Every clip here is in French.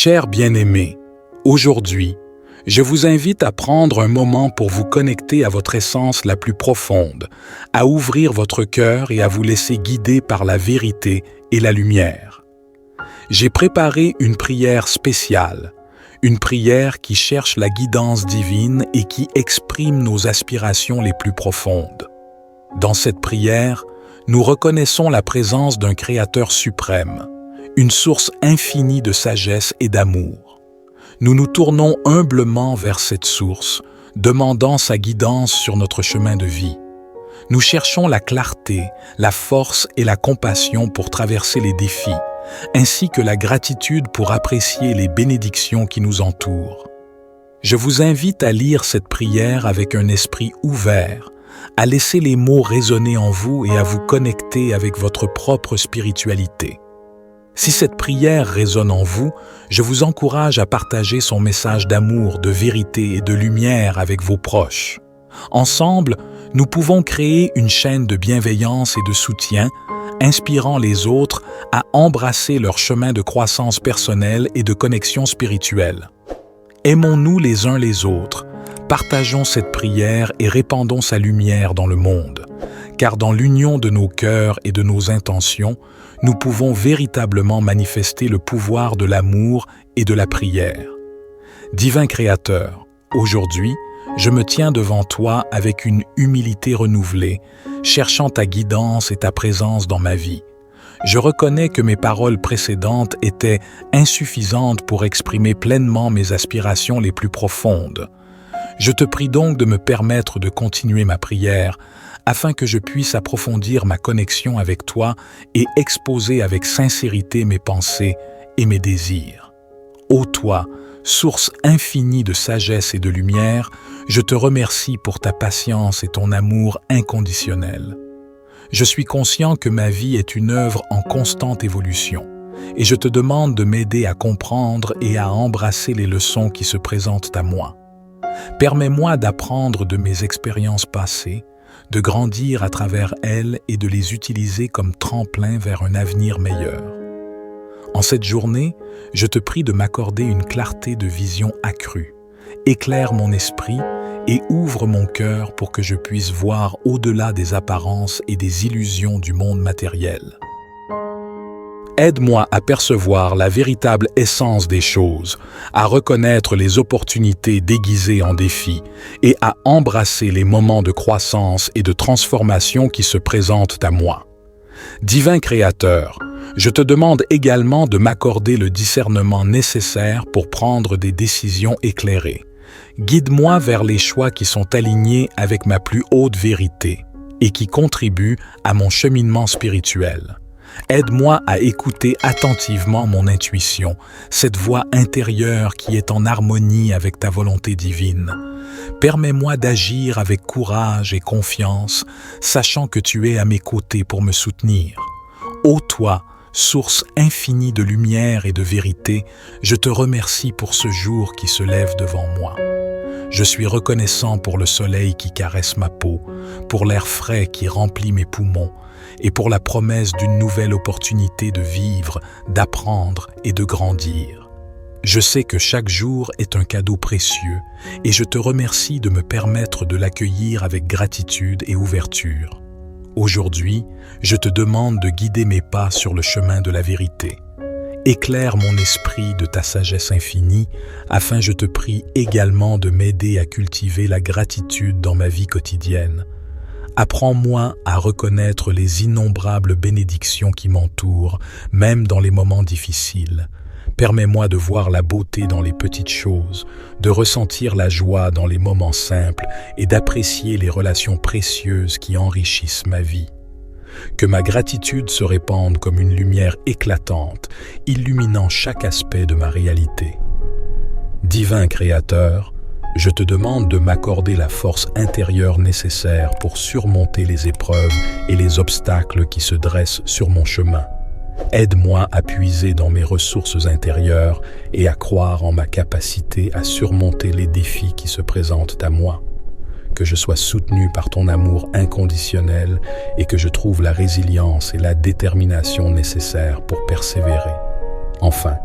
Chers bien-aimés, aujourd'hui, je vous invite à prendre un moment pour vous connecter à votre essence la plus profonde, à ouvrir votre cœur et à vous laisser guider par la vérité et la lumière. J'ai préparé une prière spéciale, une prière qui cherche la guidance divine et qui exprime nos aspirations les plus profondes. Dans cette prière, nous reconnaissons la présence d'un Créateur suprême, une source infinie de sagesse et d'amour. Nous nous tournons humblement vers cette source, demandant sa guidance sur notre chemin de vie. Nous cherchons la clarté, la force et la compassion pour traverser les défis, ainsi que la gratitude pour apprécier les bénédictions qui nous entourent. Je vous invite à lire cette prière avec un esprit ouvert, à laisser les mots résonner en vous et à vous connecter avec votre propre spiritualité. Si cette prière résonne en vous, je vous encourage à partager son message d'amour, de vérité et de lumière avec vos proches. Ensemble, nous pouvons créer une chaîne de bienveillance et de soutien, inspirant les autres à embrasser leur chemin de croissance personnelle et de connexion spirituelle. Aimons-nous les uns les autres, partageons cette prière et répandons sa lumière dans le monde, car dans l'union de nos cœurs et de nos intentions, nous pouvons véritablement manifester le pouvoir de l'amour et de la prière. Divin Créateur, aujourd'hui, je me tiens devant toi avec une humilité renouvelée, cherchant ta guidance et ta présence dans ma vie. Je reconnais que mes paroles précédentes étaient insuffisantes pour exprimer pleinement mes aspirations les plus profondes. Je te prie donc de me permettre de continuer ma prière, afin que je puisse approfondir ma connexion avec toi et exposer avec sincérité mes pensées et mes désirs. Ô toi, source infinie de sagesse et de lumière, je te remercie pour ta patience et ton amour inconditionnel. Je suis conscient que ma vie est une œuvre en constante évolution, et je te demande de m'aider à comprendre et à embrasser les leçons qui se présentent à moi. Permets-moi d'apprendre de mes expériences passées, de grandir à travers elles et de les utiliser comme tremplin vers un avenir meilleur. En cette journée, je te prie de m'accorder une clarté de vision accrue. Éclaire mon esprit et ouvre mon cœur pour que je puisse voir au-delà des apparences et des illusions du monde matériel. Aide-moi à percevoir la véritable essence des choses, à reconnaître les opportunités déguisées en défis et à embrasser les moments de croissance et de transformation qui se présentent à moi. Divin Créateur, je te demande également de m'accorder le discernement nécessaire pour prendre des décisions éclairées. Guide-moi vers les choix qui sont alignés avec ma plus haute vérité et qui contribuent à mon cheminement spirituel. Aide-moi à écouter attentivement mon intuition, cette voix intérieure qui est en harmonie avec ta volonté divine. Permets-moi d'agir avec courage et confiance, sachant que tu es à mes côtés pour me soutenir. Ô toi, source infinie de lumière et de vérité, je te remercie pour ce jour qui se lève devant moi. Je suis reconnaissant pour le soleil qui caresse ma peau, pour l'air frais qui remplit mes poumons, et pour la promesse d'une nouvelle opportunité de vivre, d'apprendre et de grandir. Je sais que chaque jour est un cadeau précieux et je te remercie de me permettre de l'accueillir avec gratitude et ouverture. Aujourd'hui, je te demande de guider mes pas sur le chemin de la vérité. Éclaire mon esprit de ta sagesse infinie, afin je te prie également de m'aider à cultiver la gratitude dans ma vie quotidienne. Apprends-moi à reconnaître les innombrables bénédictions qui m'entourent, même dans les moments difficiles. Permets-moi de voir la beauté dans les petites choses, de ressentir la joie dans les moments simples et d'apprécier les relations précieuses qui enrichissent ma vie. Que ma gratitude se répande comme une lumière éclatante, illuminant chaque aspect de ma réalité. Divin Créateur, je te demande de m'accorder la force intérieure nécessaire pour surmonter les épreuves et les obstacles qui se dressent sur mon chemin. Aide-moi à puiser dans mes ressources intérieures et à croire en ma capacité à surmonter les défis qui se présentent à moi. Que je sois soutenu par ton amour inconditionnel et que je trouve la résilience et la détermination nécessaires pour persévérer. Enfin,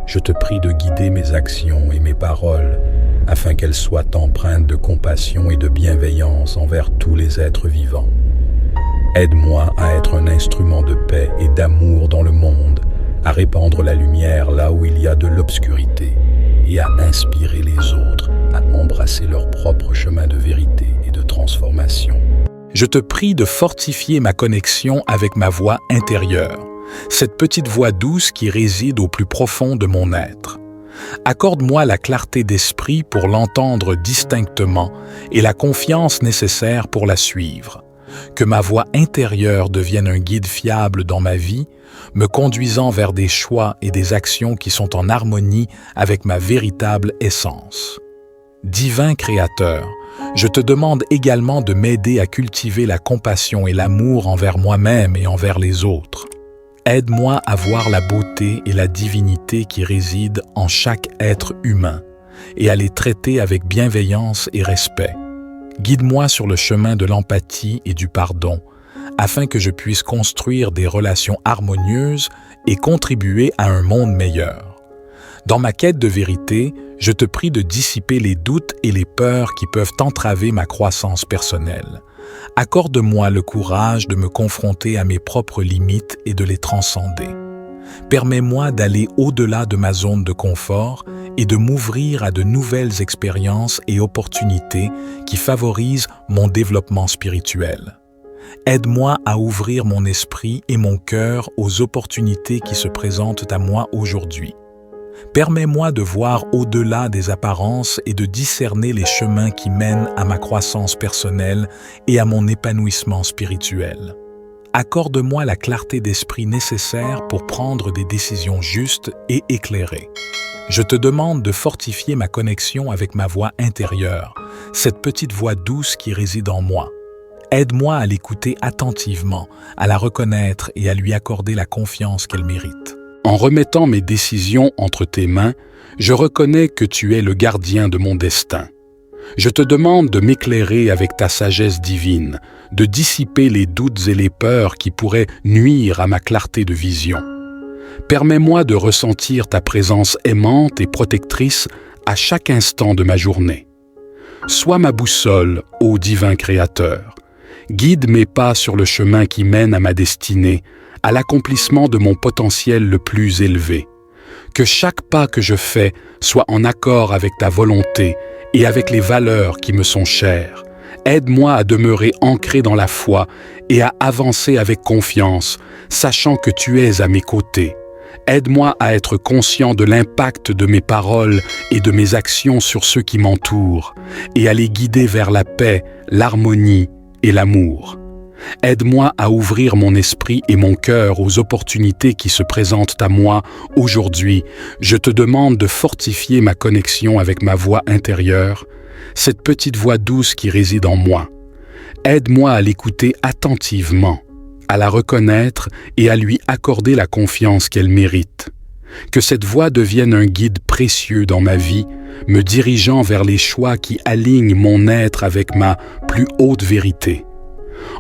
Je te prie de guider mes actions et mes paroles, afin qu'elles soient empreintes de compassion et de bienveillance envers tous les êtres vivants. Aide-moi à être un instrument de paix et d'amour dans le monde, à répandre la lumière là où il y a de l'obscurité, et à inspirer les autres à embrasser leur propre chemin de vérité et de transformation. Je te prie de fortifier ma connexion avec ma voix intérieure, cette petite voix douce qui réside au plus profond de mon être. Accorde-moi la clarté d'esprit pour l'entendre distinctement et la confiance nécessaire pour la suivre. Que ma voix intérieure devienne un guide fiable dans ma vie, me conduisant vers des choix et des actions qui sont en harmonie avec ma véritable essence. Divin Créateur, je te demande également de m'aider à cultiver la compassion et l'amour envers moi-même et envers les autres. Aide-moi à voir la beauté et la divinité qui résident en chaque être humain et à les traiter avec bienveillance et respect. Guide-moi sur le chemin de l'empathie et du pardon, afin que je puisse construire des relations harmonieuses et contribuer à un monde meilleur. Dans ma quête de vérité, je te prie de dissiper les doutes et les peurs qui peuvent entraver ma croissance personnelle. Accorde-moi le courage de me confronter à mes propres limites et de les transcender. Permets-moi d'aller au-delà de ma zone de confort et de m'ouvrir à de nouvelles expériences et opportunités qui favorisent mon développement spirituel. Aide-moi à ouvrir mon esprit et mon cœur aux opportunités qui se présentent à moi aujourd'hui. Permets-moi de voir au-delà des apparences et de discerner les chemins qui mènent à ma croissance personnelle et à mon épanouissement spirituel. Accorde-moi la clarté d'esprit nécessaire pour prendre des décisions justes et éclairées. Je te demande de fortifier ma connexion avec ma voix intérieure, cette petite voix douce qui réside en moi. Aide-moi à l'écouter attentivement, à la reconnaître et à lui accorder la confiance qu'elle mérite. En remettant mes décisions entre tes mains, je reconnais que tu es le gardien de mon destin. Je te demande de m'éclairer avec ta sagesse divine, de dissiper les doutes et les peurs qui pourraient nuire à ma clarté de vision. Permets-moi de ressentir ta présence aimante et protectrice à chaque instant de ma journée. Sois ma boussole, ô divin Créateur. Guide mes pas sur le chemin qui mène à ma destinée, à l'accomplissement de mon potentiel le plus élevé. Que chaque pas que je fais soit en accord avec ta volonté et avec les valeurs qui me sont chères. Aide-moi à demeurer ancré dans la foi et à avancer avec confiance, sachant que tu es à mes côtés. Aide-moi à être conscient de l'impact de mes paroles et de mes actions sur ceux qui m'entourent et à les guider vers la paix, l'harmonie et l'amour. Aide-moi à ouvrir mon esprit et mon cœur aux opportunités qui se présentent à moi aujourd'hui. Je te demande de fortifier ma connexion avec ma voix intérieure, cette petite voix douce qui réside en moi. Aide-moi à l'écouter attentivement, à la reconnaître et à lui accorder la confiance qu'elle mérite. Que cette voix devienne un guide précieux dans ma vie, me dirigeant vers les choix qui alignent mon être avec ma plus haute vérité.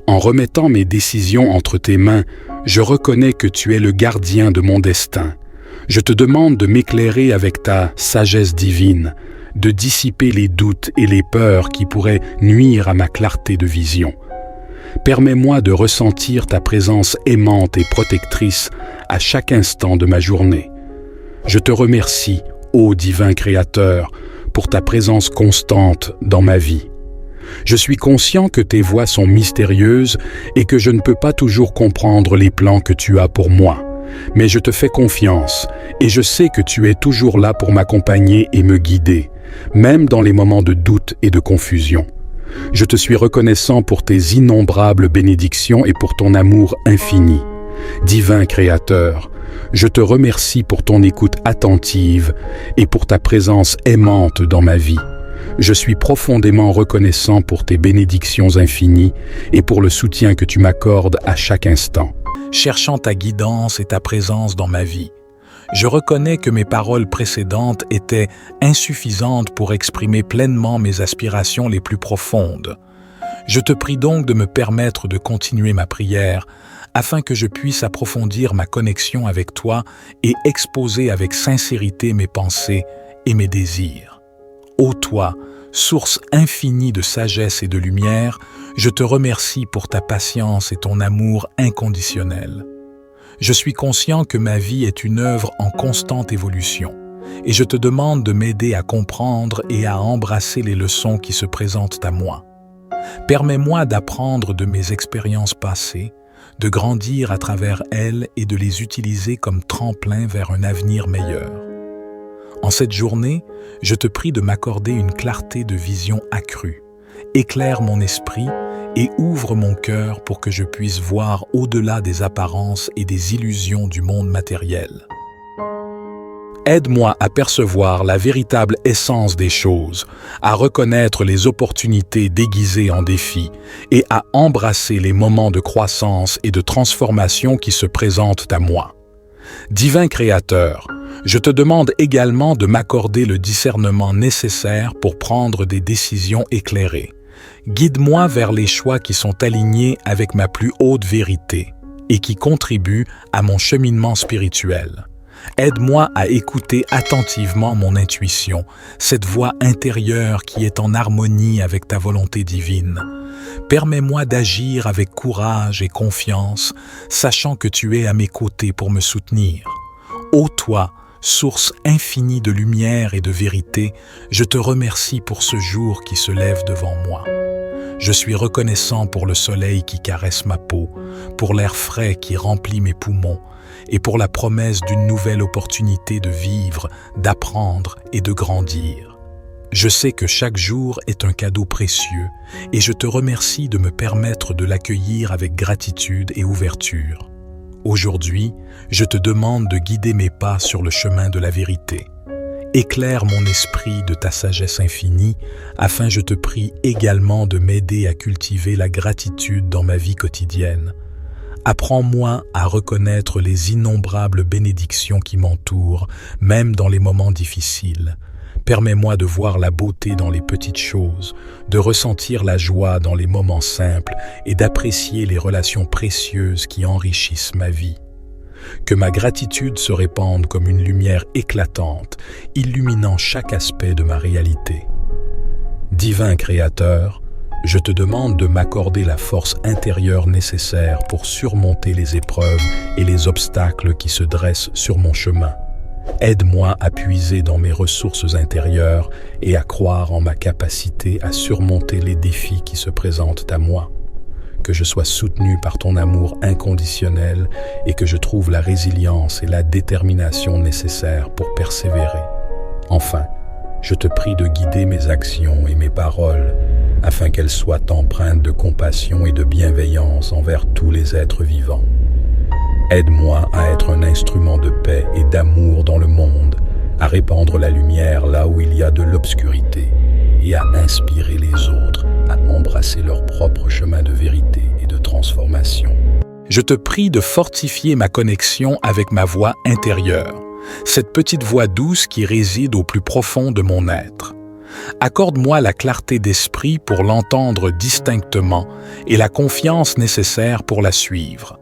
En remettant mes décisions entre tes mains, je reconnais que tu es le gardien de mon destin. Je te demande de m'éclairer avec ta sagesse divine, de dissiper les doutes et les peurs qui pourraient nuire à ma clarté de vision. Permets-moi de ressentir ta présence aimante et protectrice à chaque instant de ma journée. Je te remercie, ô divin Créateur, pour ta présence constante dans ma vie. Je suis conscient que tes voies sont mystérieuses et que je ne peux pas toujours comprendre les plans que tu as pour moi. Mais je te fais confiance et je sais que tu es toujours là pour m'accompagner et me guider, même dans les moments de doute et de confusion. Je te suis reconnaissant pour tes innombrables bénédictions et pour ton amour infini. Divin Créateur, je te remercie pour ton écoute attentive et pour ta présence aimante dans ma vie. Je suis profondément reconnaissant pour tes bénédictions infinies et pour le soutien que tu m'accordes à chaque instant. Cherchant ta guidance et ta présence dans ma vie, je reconnais que mes paroles précédentes étaient insuffisantes pour exprimer pleinement mes aspirations les plus profondes. Je te prie donc de me permettre de continuer ma prière afin que je puisse approfondir ma connexion avec toi et exposer avec sincérité mes pensées et mes désirs. Ô toi, source infinie de sagesse et de lumière, je te remercie pour ta patience et ton amour inconditionnel. Je suis conscient que ma vie est une œuvre en constante évolution, et je te demande de m'aider à comprendre et à embrasser les leçons qui se présentent à moi. Permets-moi d'apprendre de mes expériences passées, de grandir à travers elles et de les utiliser comme tremplin vers un avenir meilleur. En cette journée, je te prie de m'accorder une clarté de vision accrue. Éclaire mon esprit et ouvre mon cœur pour que je puisse voir au-delà des apparences et des illusions du monde matériel. Aide-moi à percevoir la véritable essence des choses, à reconnaître les opportunités déguisées en défis et à embrasser les moments de croissance et de transformation qui se présentent à moi. Divin Créateur, je te demande également de m'accorder le discernement nécessaire pour prendre des décisions éclairées. Guide-moi vers les choix qui sont alignés avec ma plus haute vérité et qui contribuent à mon cheminement spirituel. Aide-moi à écouter attentivement mon intuition, cette voix intérieure qui est en harmonie avec ta volonté divine. Permets-moi d'agir avec courage et confiance, sachant que tu es à mes côtés pour me soutenir. Ô toi, source infinie de lumière et de vérité, je te remercie pour ce jour qui se lève devant moi. Je suis reconnaissant pour le soleil qui caresse ma peau, pour l'air frais qui remplit mes poumons, et pour la promesse d'une nouvelle opportunité de vivre, d'apprendre et de grandir. Je sais que chaque jour est un cadeau précieux, et je te remercie de me permettre de l'accueillir avec gratitude et ouverture. Aujourd'hui, je te demande de guider mes pas sur le chemin de la vérité. Éclaire mon esprit de ta sagesse infinie, afin je te prie également de m'aider à cultiver la gratitude dans ma vie quotidienne. Apprends-moi à reconnaître les innombrables bénédictions qui m'entourent, même dans les moments difficiles. Permets-moi de voir la beauté dans les petites choses, de ressentir la joie dans les moments simples et d'apprécier les relations précieuses qui enrichissent ma vie. Que ma gratitude se répande comme une lumière éclatante, illuminant chaque aspect de ma réalité. Divin Créateur, je te demande de m'accorder la force intérieure nécessaire pour surmonter les épreuves et les obstacles qui se dressent sur mon chemin. Aide-moi à puiser dans mes ressources intérieures et à croire en ma capacité à surmonter les défis qui se présentent à moi. Que je sois soutenu par ton amour inconditionnel et que je trouve la résilience et la détermination nécessaires pour persévérer. Enfin, je te prie de guider mes actions et mes paroles afin qu'elles soient empreintes de compassion et de bienveillance envers tous les êtres vivants. Aide-moi à être un instrument de paix et d'amour dans le monde, à répandre la lumière là où il y a de l'obscurité et à inspirer les autres à embrasser leur propre chemin de vérité et de transformation. Je te prie de fortifier ma connexion avec ma voix intérieure, cette petite voix douce qui réside au plus profond de mon être. Accorde-moi la clarté d'esprit pour l'entendre distinctement et la confiance nécessaire pour la suivre.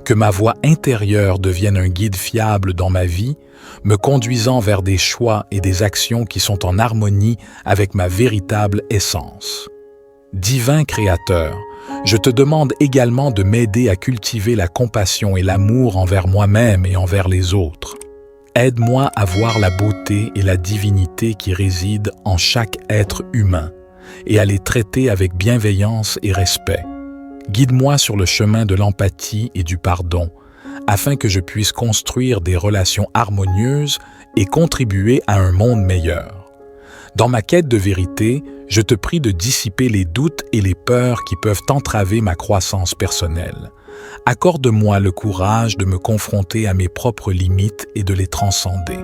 Que ma voix intérieure devienne un guide fiable dans ma vie, me conduisant vers des choix et des actions qui sont en harmonie avec ma véritable essence. Divin Créateur, je te demande également de m'aider à cultiver la compassion et l'amour envers moi-même et envers les autres. Aide-moi à voir la beauté et la divinité qui résident en chaque être humain et à les traiter avec bienveillance et respect. Guide-moi sur le chemin de l'empathie et du pardon, afin que je puisse construire des relations harmonieuses et contribuer à un monde meilleur. Dans ma quête de vérité, je te prie de dissiper les doutes et les peurs qui peuvent entraver ma croissance personnelle. Accorde-moi le courage de me confronter à mes propres limites et de les transcender.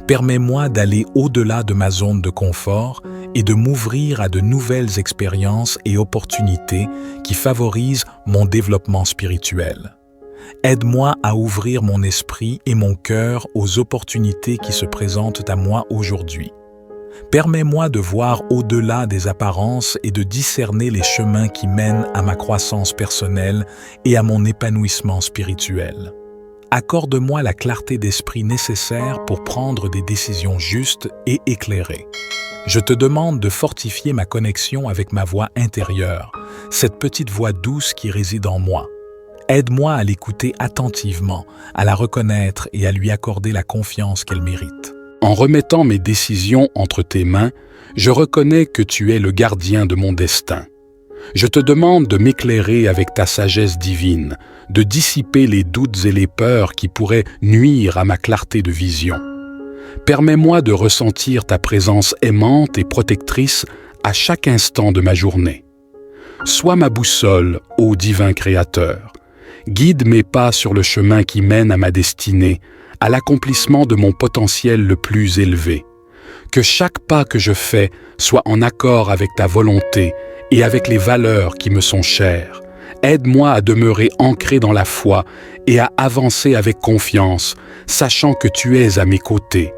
Permets-moi d'aller au-delà de ma zone de confort et de m'ouvrir à de nouvelles expériences et opportunités qui favorisent mon développement spirituel. Aide-moi à ouvrir mon esprit et mon cœur aux opportunités qui se présentent à moi aujourd'hui. Permets-moi de voir au-delà des apparences et de discerner les chemins qui mènent à ma croissance personnelle et à mon épanouissement spirituel. Accorde-moi la clarté d'esprit nécessaire pour prendre des décisions justes et éclairées. Je te demande de fortifier ma connexion avec ma voix intérieure, cette petite voix douce qui réside en moi. Aide-moi à l'écouter attentivement, à la reconnaître et à lui accorder la confiance qu'elle mérite. En remettant mes décisions entre tes mains, je reconnais que tu es le gardien de mon destin. Je te demande de m'éclairer avec ta sagesse divine, de dissiper les doutes et les peurs qui pourraient nuire à ma clarté de vision. Permets-moi de ressentir ta présence aimante et protectrice à chaque instant de ma journée. Sois ma boussole, ô divin Créateur. Guide mes pas sur le chemin qui mène à ma destinée, à l'accomplissement de mon potentiel le plus élevé. Que chaque pas que je fais soit en accord avec ta volonté et avec les valeurs qui me sont chères. Aide-moi à demeurer ancré dans la foi et à avancer avec confiance, sachant que tu es à mes côtés.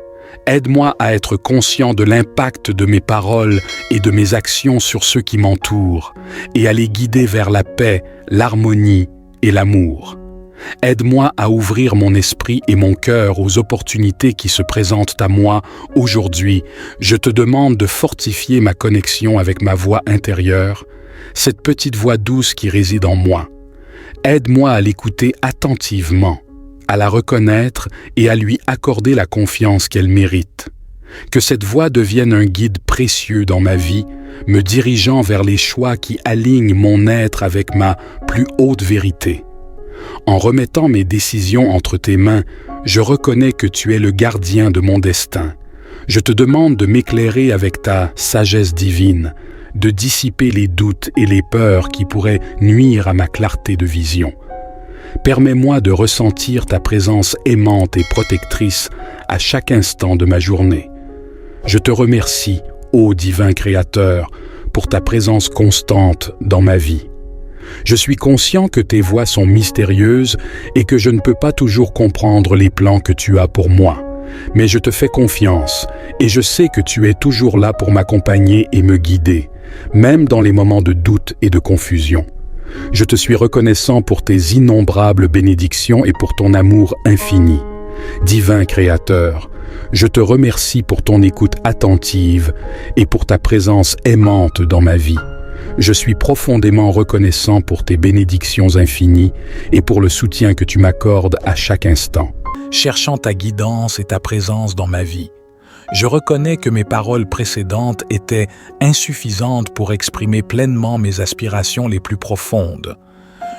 Aide-moi à être conscient de l'impact de mes paroles et de mes actions sur ceux qui m'entourent, et à les guider vers la paix, l'harmonie et l'amour. Aide-moi à ouvrir mon esprit et mon cœur aux opportunités qui se présentent à moi aujourd'hui. Je te demande de fortifier ma connexion avec ma voix intérieure, cette petite voix douce qui réside en moi. Aide-moi à l'écouter attentivement, à la reconnaître et à lui accorder la confiance qu'elle mérite. Que cette voix devienne un guide précieux dans ma vie, me dirigeant vers les choix qui alignent mon être avec ma plus haute vérité. En remettant mes décisions entre tes mains, je reconnais que tu es le gardien de mon destin. Je te demande de m'éclairer avec ta sagesse divine, de dissiper les doutes et les peurs qui pourraient nuire à ma clarté de vision. Permets-moi de ressentir ta présence aimante et protectrice à chaque instant de ma journée. Je te remercie, ô divin Créateur, pour ta présence constante dans ma vie. Je suis conscient que tes voies sont mystérieuses et que je ne peux pas toujours comprendre les plans que tu as pour moi. Mais je te fais confiance et je sais que tu es toujours là pour m'accompagner et me guider, même dans les moments de doute et de confusion. Je te suis reconnaissant pour tes innombrables bénédictions et pour ton amour infini. Divin Créateur, je te remercie pour ton écoute attentive et pour ta présence aimante dans ma vie. Je suis profondément reconnaissant pour tes bénédictions infinies et pour le soutien que tu m'accordes à chaque instant. Cherchant ta guidance et ta présence dans ma vie, je reconnais que mes paroles précédentes étaient insuffisantes pour exprimer pleinement mes aspirations les plus profondes.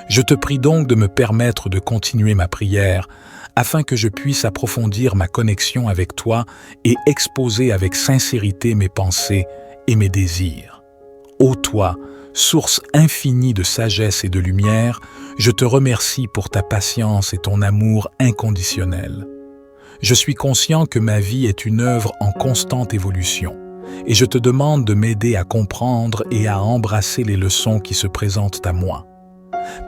Je te prie donc de me permettre de continuer ma prière afin que je puisse approfondir ma connexion avec toi et exposer avec sincérité mes pensées et mes désirs. Ô toi, source infinie de sagesse et de lumière, je te remercie pour ta patience et ton amour inconditionnel. Je suis conscient que ma vie est une œuvre en constante évolution, et je te demande de m'aider à comprendre et à embrasser les leçons qui se présentent à moi.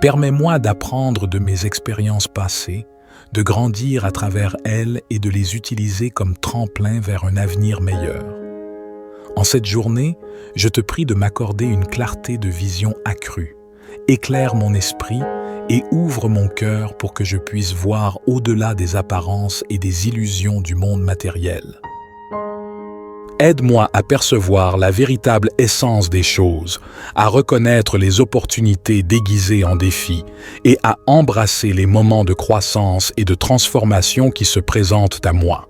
Permets-moi d'apprendre de mes expériences passées, de grandir à travers elles et de les utiliser comme tremplin vers un avenir meilleur. En cette journée, je te prie de m'accorder une clarté de vision accrue. Éclaire mon esprit et ouvre mon cœur pour que je puisse voir au-delà des apparences et des illusions du monde matériel. Aide-moi à percevoir la véritable essence des choses, à reconnaître les opportunités déguisées en défis et à embrasser les moments de croissance et de transformation qui se présentent à moi.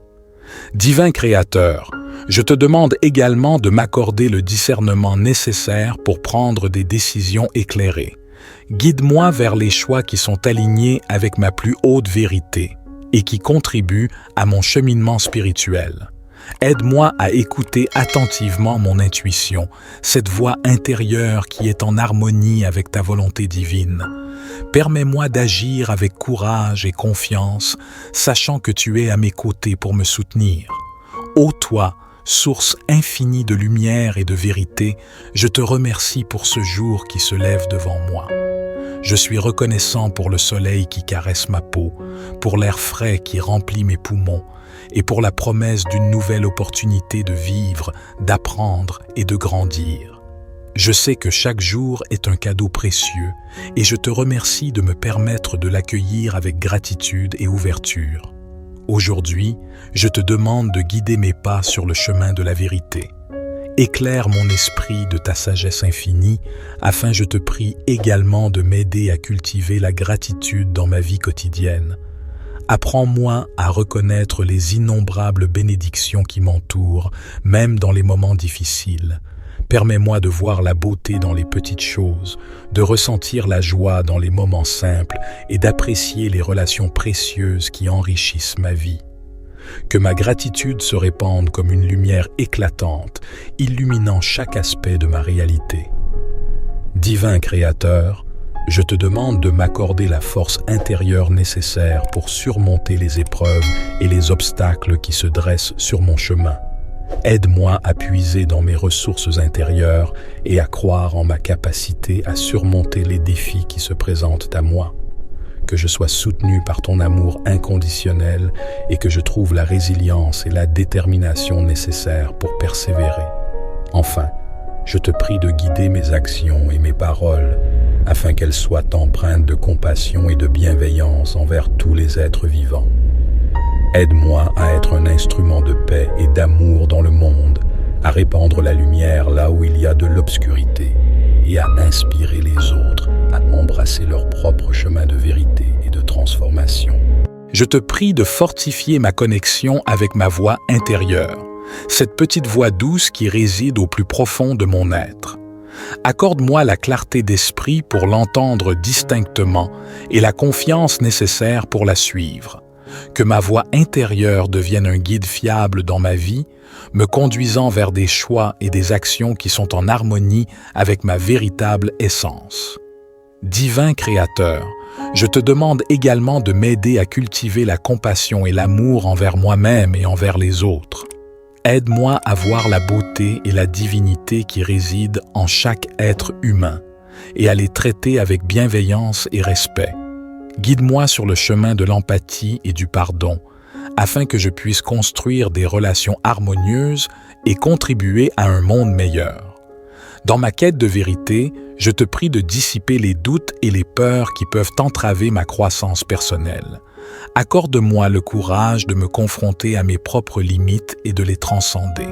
Divin Créateur, je te demande également de m'accorder le discernement nécessaire pour prendre des décisions éclairées. Guide-moi vers les choix qui sont alignés avec ma plus haute vérité et qui contribuent à mon cheminement spirituel. Aide-moi à écouter attentivement mon intuition, cette voix intérieure qui est en harmonie avec ta volonté divine. Permets-moi d'agir avec courage et confiance, sachant que tu es à mes côtés pour me soutenir. Ô toi, source infinie de lumière et de vérité, je te remercie pour ce jour qui se lève devant moi. Je suis reconnaissant pour le soleil qui caresse ma peau, pour l'air frais qui remplit mes poumons et pour la promesse d'une nouvelle opportunité de vivre, d'apprendre et de grandir. Je sais que chaque jour est un cadeau précieux et je te remercie de me permettre de l'accueillir avec gratitude et ouverture. Aujourd'hui, je te demande de guider mes pas sur le chemin de la vérité. Éclaire mon esprit de ta sagesse infinie, afin je te prie également de m'aider à cultiver la gratitude dans ma vie quotidienne. Apprends-moi à reconnaître les innombrables bénédictions qui m'entourent, même dans les moments difficiles. Permets-moi de voir la beauté dans les petites choses, de ressentir la joie dans les moments simples et d'apprécier les relations précieuses qui enrichissent ma vie. Que ma gratitude se répande comme une lumière éclatante, illuminant chaque aspect de ma réalité. Divin Créateur, je te demande de m'accorder la force intérieure nécessaire pour surmonter les épreuves et les obstacles qui se dressent sur mon chemin. Aide-moi à puiser dans mes ressources intérieures et à croire en ma capacité à surmonter les défis qui se présentent à moi. Que je sois soutenu par ton amour inconditionnel et que je trouve la résilience et la détermination nécessaires pour persévérer. Enfin, je te prie de guider mes actions et mes paroles afin qu'elles soient empreintes de compassion et de bienveillance envers tous les êtres vivants. Aide-moi à être un instrument de paix et d'amour dans le monde, à répandre la lumière là où il y a de l'obscurité et à inspirer les autres à embrasser leur propre chemin de vérité et de transformation. Je te prie de fortifier ma connexion avec ma voix intérieure, cette petite voix douce qui réside au plus profond de mon être. Accorde-moi la clarté d'esprit pour l'entendre distinctement et la confiance nécessaire pour la suivre. Que ma voix intérieure devienne un guide fiable dans ma vie, me conduisant vers des choix et des actions qui sont en harmonie avec ma véritable essence. Divin Créateur, je te demande également de m'aider à cultiver la compassion et l'amour envers moi-même et envers les autres. Aide-moi à voir la beauté et la divinité qui résident en chaque être humain et à les traiter avec bienveillance et respect. Guide-moi sur le chemin de l'empathie et du pardon, afin que je puisse construire des relations harmonieuses et contribuer à un monde meilleur. Dans ma quête de vérité, je te prie de dissiper les doutes et les peurs qui peuvent entraver ma croissance personnelle. Accorde-moi le courage de me confronter à mes propres limites et de les transcender.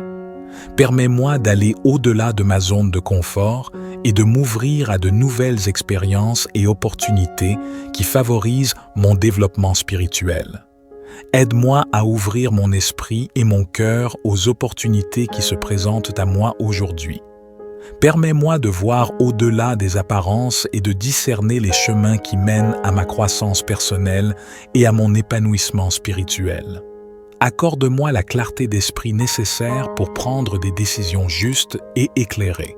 Permets-moi d'aller au-delà de ma zone de confort et de m'ouvrir à de nouvelles expériences et opportunités qui favorisent mon développement spirituel. Aide-moi à ouvrir mon esprit et mon cœur aux opportunités qui se présentent à moi aujourd'hui. Permets-moi de voir au-delà des apparences et de discerner les chemins qui mènent à ma croissance personnelle et à mon épanouissement spirituel. Accorde-moi la clarté d'esprit nécessaire pour prendre des décisions justes et éclairées.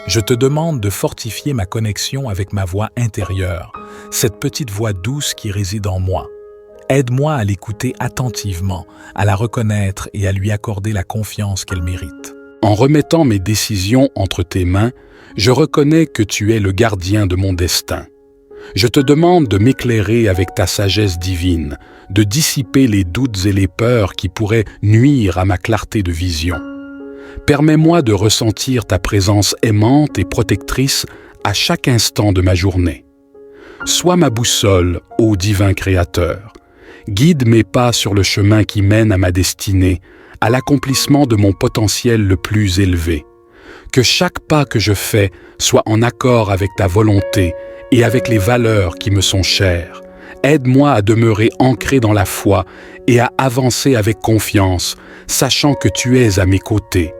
Je te demande de fortifier ma connexion avec ma voix intérieure, cette petite voix douce qui réside en moi. Aide-moi à l'écouter attentivement, à la reconnaître et à lui accorder la confiance qu'elle mérite. En remettant mes décisions entre tes mains, je reconnais que tu es le gardien de mon destin. Je te demande de m'éclairer avec ta sagesse divine, de dissiper les doutes et les peurs qui pourraient nuire à ma clarté de vision. Permets-moi de ressentir ta présence aimante et protectrice à chaque instant de ma journée. Sois ma boussole, ô divin Créateur. Guide mes pas sur le chemin qui mène à ma destinée, à l'accomplissement de mon potentiel le plus élevé. Que chaque pas que je fais soit en accord avec ta volonté et avec les valeurs qui me sont chères. Aide-moi à demeurer ancré dans la foi et à avancer avec confiance, sachant que tu es à mes côtés.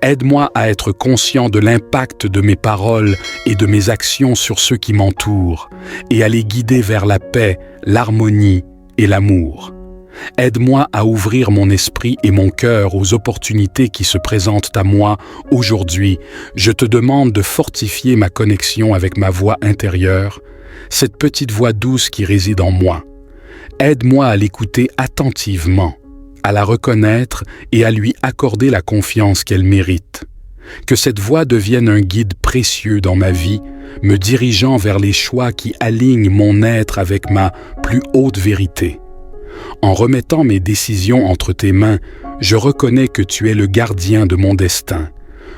Aide-moi à être conscient de l'impact de mes paroles et de mes actions sur ceux qui m'entourent, et à les guider vers la paix, l'harmonie et l'amour. Aide-moi à ouvrir mon esprit et mon cœur aux opportunités qui se présentent à moi aujourd'hui. Je te demande de fortifier ma connexion avec ma voix intérieure, cette petite voix douce qui réside en moi. Aide-moi à l'écouter attentivement, à la reconnaître et à lui accorder la confiance qu'elle mérite. Que cette voix devienne un guide précieux dans ma vie, me dirigeant vers les choix qui alignent mon être avec ma plus haute vérité. En remettant mes décisions entre tes mains, je reconnais que tu es le gardien de mon destin.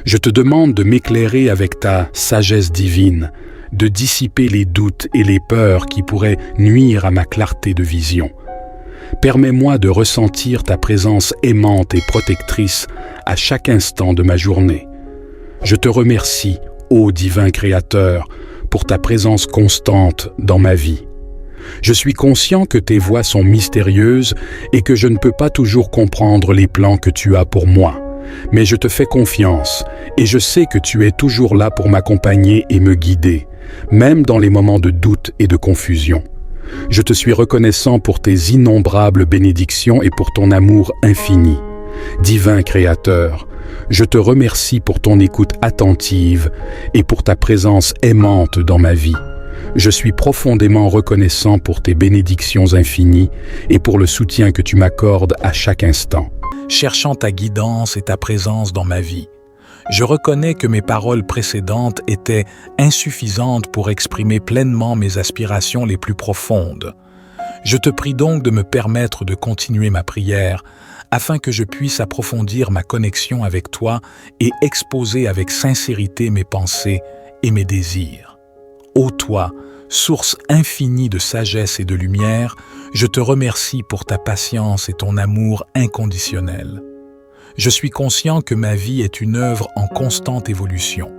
Je te demande de m'éclairer avec ta sagesse divine, de dissiper les doutes et les peurs qui pourraient nuire à ma clarté de vision. Permets-moi de ressentir ta présence aimante et protectrice à chaque instant de ma journée. Je te remercie, ô divin Créateur, pour ta présence constante dans ma vie. Je suis conscient que tes voies sont mystérieuses et que je ne peux pas toujours comprendre les plans que tu as pour moi. Mais je te fais confiance et je sais que tu es toujours là pour m'accompagner et me guider, même dans les moments de doute et de confusion. Je te suis reconnaissant pour tes innombrables bénédictions et pour ton amour infini. Divin Créateur, je te remercie pour ton écoute attentive et pour ta présence aimante dans ma vie. Je suis profondément reconnaissant pour tes bénédictions infinies et pour le soutien que tu m'accordes à chaque instant. Cherchant ta guidance et ta présence dans ma vie, je reconnais que mes paroles précédentes étaient insuffisantes pour exprimer pleinement mes aspirations les plus profondes. Je te prie donc de me permettre de continuer ma prière afin que je puisse approfondir ma connexion avec toi et exposer avec sincérité mes pensées et mes désirs. Ô toi, source infinie de sagesse et de lumière, je te remercie pour ta patience et ton amour inconditionnel. Je suis conscient que ma vie est une œuvre en constante évolution,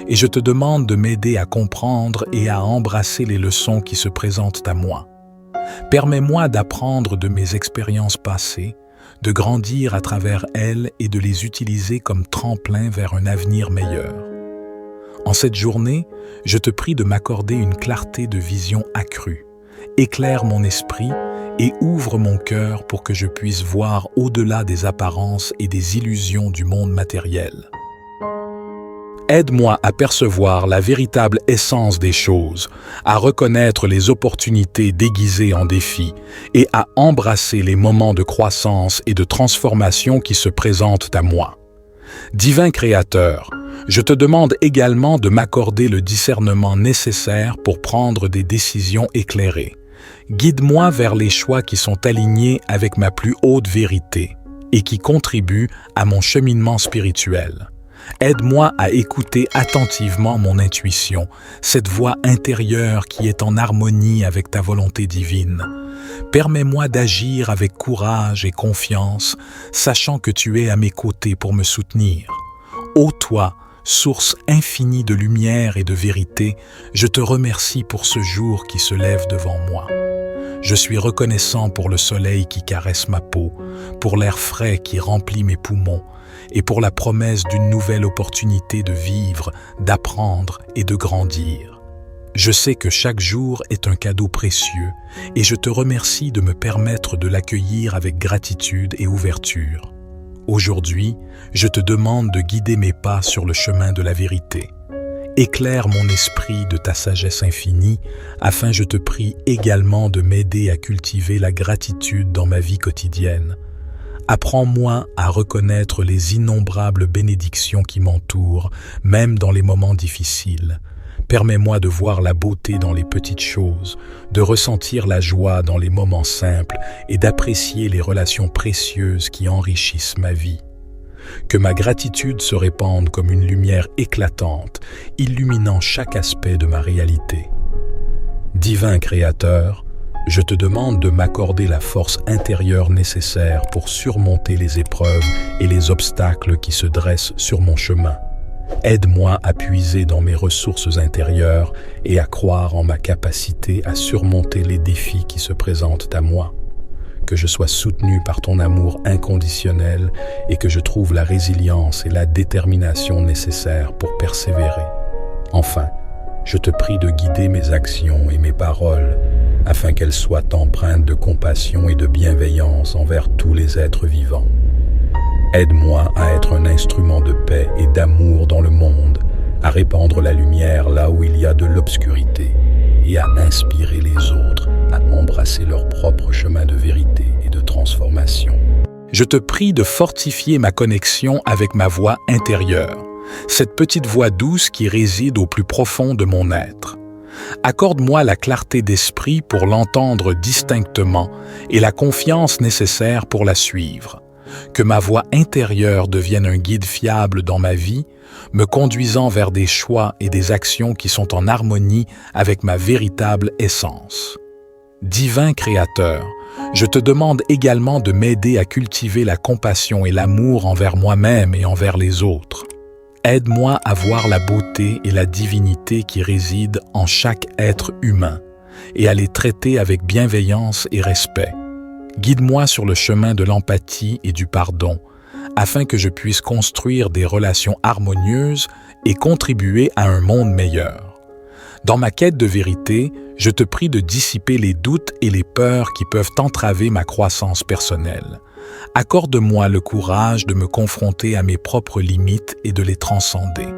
et je te demande de m'aider à comprendre et à embrasser les leçons qui se présentent à moi. Permets-moi d'apprendre de mes expériences passées, de grandir à travers elles et de les utiliser comme tremplin vers un avenir meilleur. En cette journée, je te prie de m'accorder une clarté de vision accrue. Éclaire mon esprit et ouvre mon cœur pour que je puisse voir au-delà des apparences et des illusions du monde matériel. Aide-moi à percevoir la véritable essence des choses, à reconnaître les opportunités déguisées en défis et à embrasser les moments de croissance et de transformation qui se présentent à moi. Divin Créateur, je te demande également de m'accorder le discernement nécessaire pour prendre des décisions éclairées. Guide-moi vers les choix qui sont alignés avec ma plus haute vérité et qui contribuent à mon cheminement spirituel. Aide-moi à écouter attentivement mon intuition, cette voix intérieure qui est en harmonie avec ta volonté divine. Permets-moi d'agir avec courage et confiance, sachant que tu es à mes côtés pour me soutenir. Ô toi, source infinie de lumière et de vérité, je te remercie pour ce jour qui se lève devant moi. Je suis reconnaissant pour le soleil qui caresse ma peau, pour l'air frais qui remplit mes poumons, et pour la promesse d'une nouvelle opportunité de vivre, d'apprendre et de grandir. Je sais que chaque jour est un cadeau précieux et je te remercie de me permettre de l'accueillir avec gratitude et ouverture. Aujourd'hui, je te demande de guider mes pas sur le chemin de la vérité. Éclaire mon esprit de ta sagesse infinie, afin je te prie également de m'aider à cultiver la gratitude dans ma vie quotidienne. Apprends-moi à reconnaître les innombrables bénédictions qui m'entourent, même dans les moments difficiles. Permets-moi de voir la beauté dans les petites choses, de ressentir la joie dans les moments simples et d'apprécier les relations précieuses qui enrichissent ma vie. Que ma gratitude se répande comme une lumière éclatante, illuminant chaque aspect de ma réalité. Divin Créateur, je te demande de m'accorder la force intérieure nécessaire pour surmonter les épreuves et les obstacles qui se dressent sur mon chemin. Aide-moi à puiser dans mes ressources intérieures et à croire en ma capacité à surmonter les défis qui se présentent à moi. Que je sois soutenu par ton amour inconditionnel et que je trouve la résilience et la détermination nécessaires pour persévérer. Enfin, je te prie de guider mes actions et mes paroles afin qu'elles soient empreintes de compassion et de bienveillance envers tous les êtres vivants. Aide-moi à être un instrument de paix et d'amour dans le monde, à répandre la lumière là où il y a de l'obscurité et à inspirer les autres à embrasser leur propre chemin de vérité et de transformation. Je te prie de fortifier ma connexion avec ma voix intérieure, cette petite voix douce qui réside au plus profond de mon être. Accorde-moi la clarté d'esprit pour l'entendre distinctement et la confiance nécessaire pour la suivre. Que ma voix intérieure devienne un guide fiable dans ma vie, me conduisant vers des choix et des actions qui sont en harmonie avec ma véritable essence. Divin Créateur, je te demande également de m'aider à cultiver la compassion et l'amour envers moi-même et envers les autres. Aide-moi à voir la beauté et la divinité qui résident en chaque être humain et à les traiter avec bienveillance et respect. Guide-moi sur le chemin de l'empathie et du pardon, afin que je puisse construire des relations harmonieuses et contribuer à un monde meilleur. Dans ma quête de vérité, je te prie de dissiper les doutes et les peurs qui peuvent entraver ma croissance personnelle. Accorde-moi le courage de me confronter à mes propres limites et de les transcender.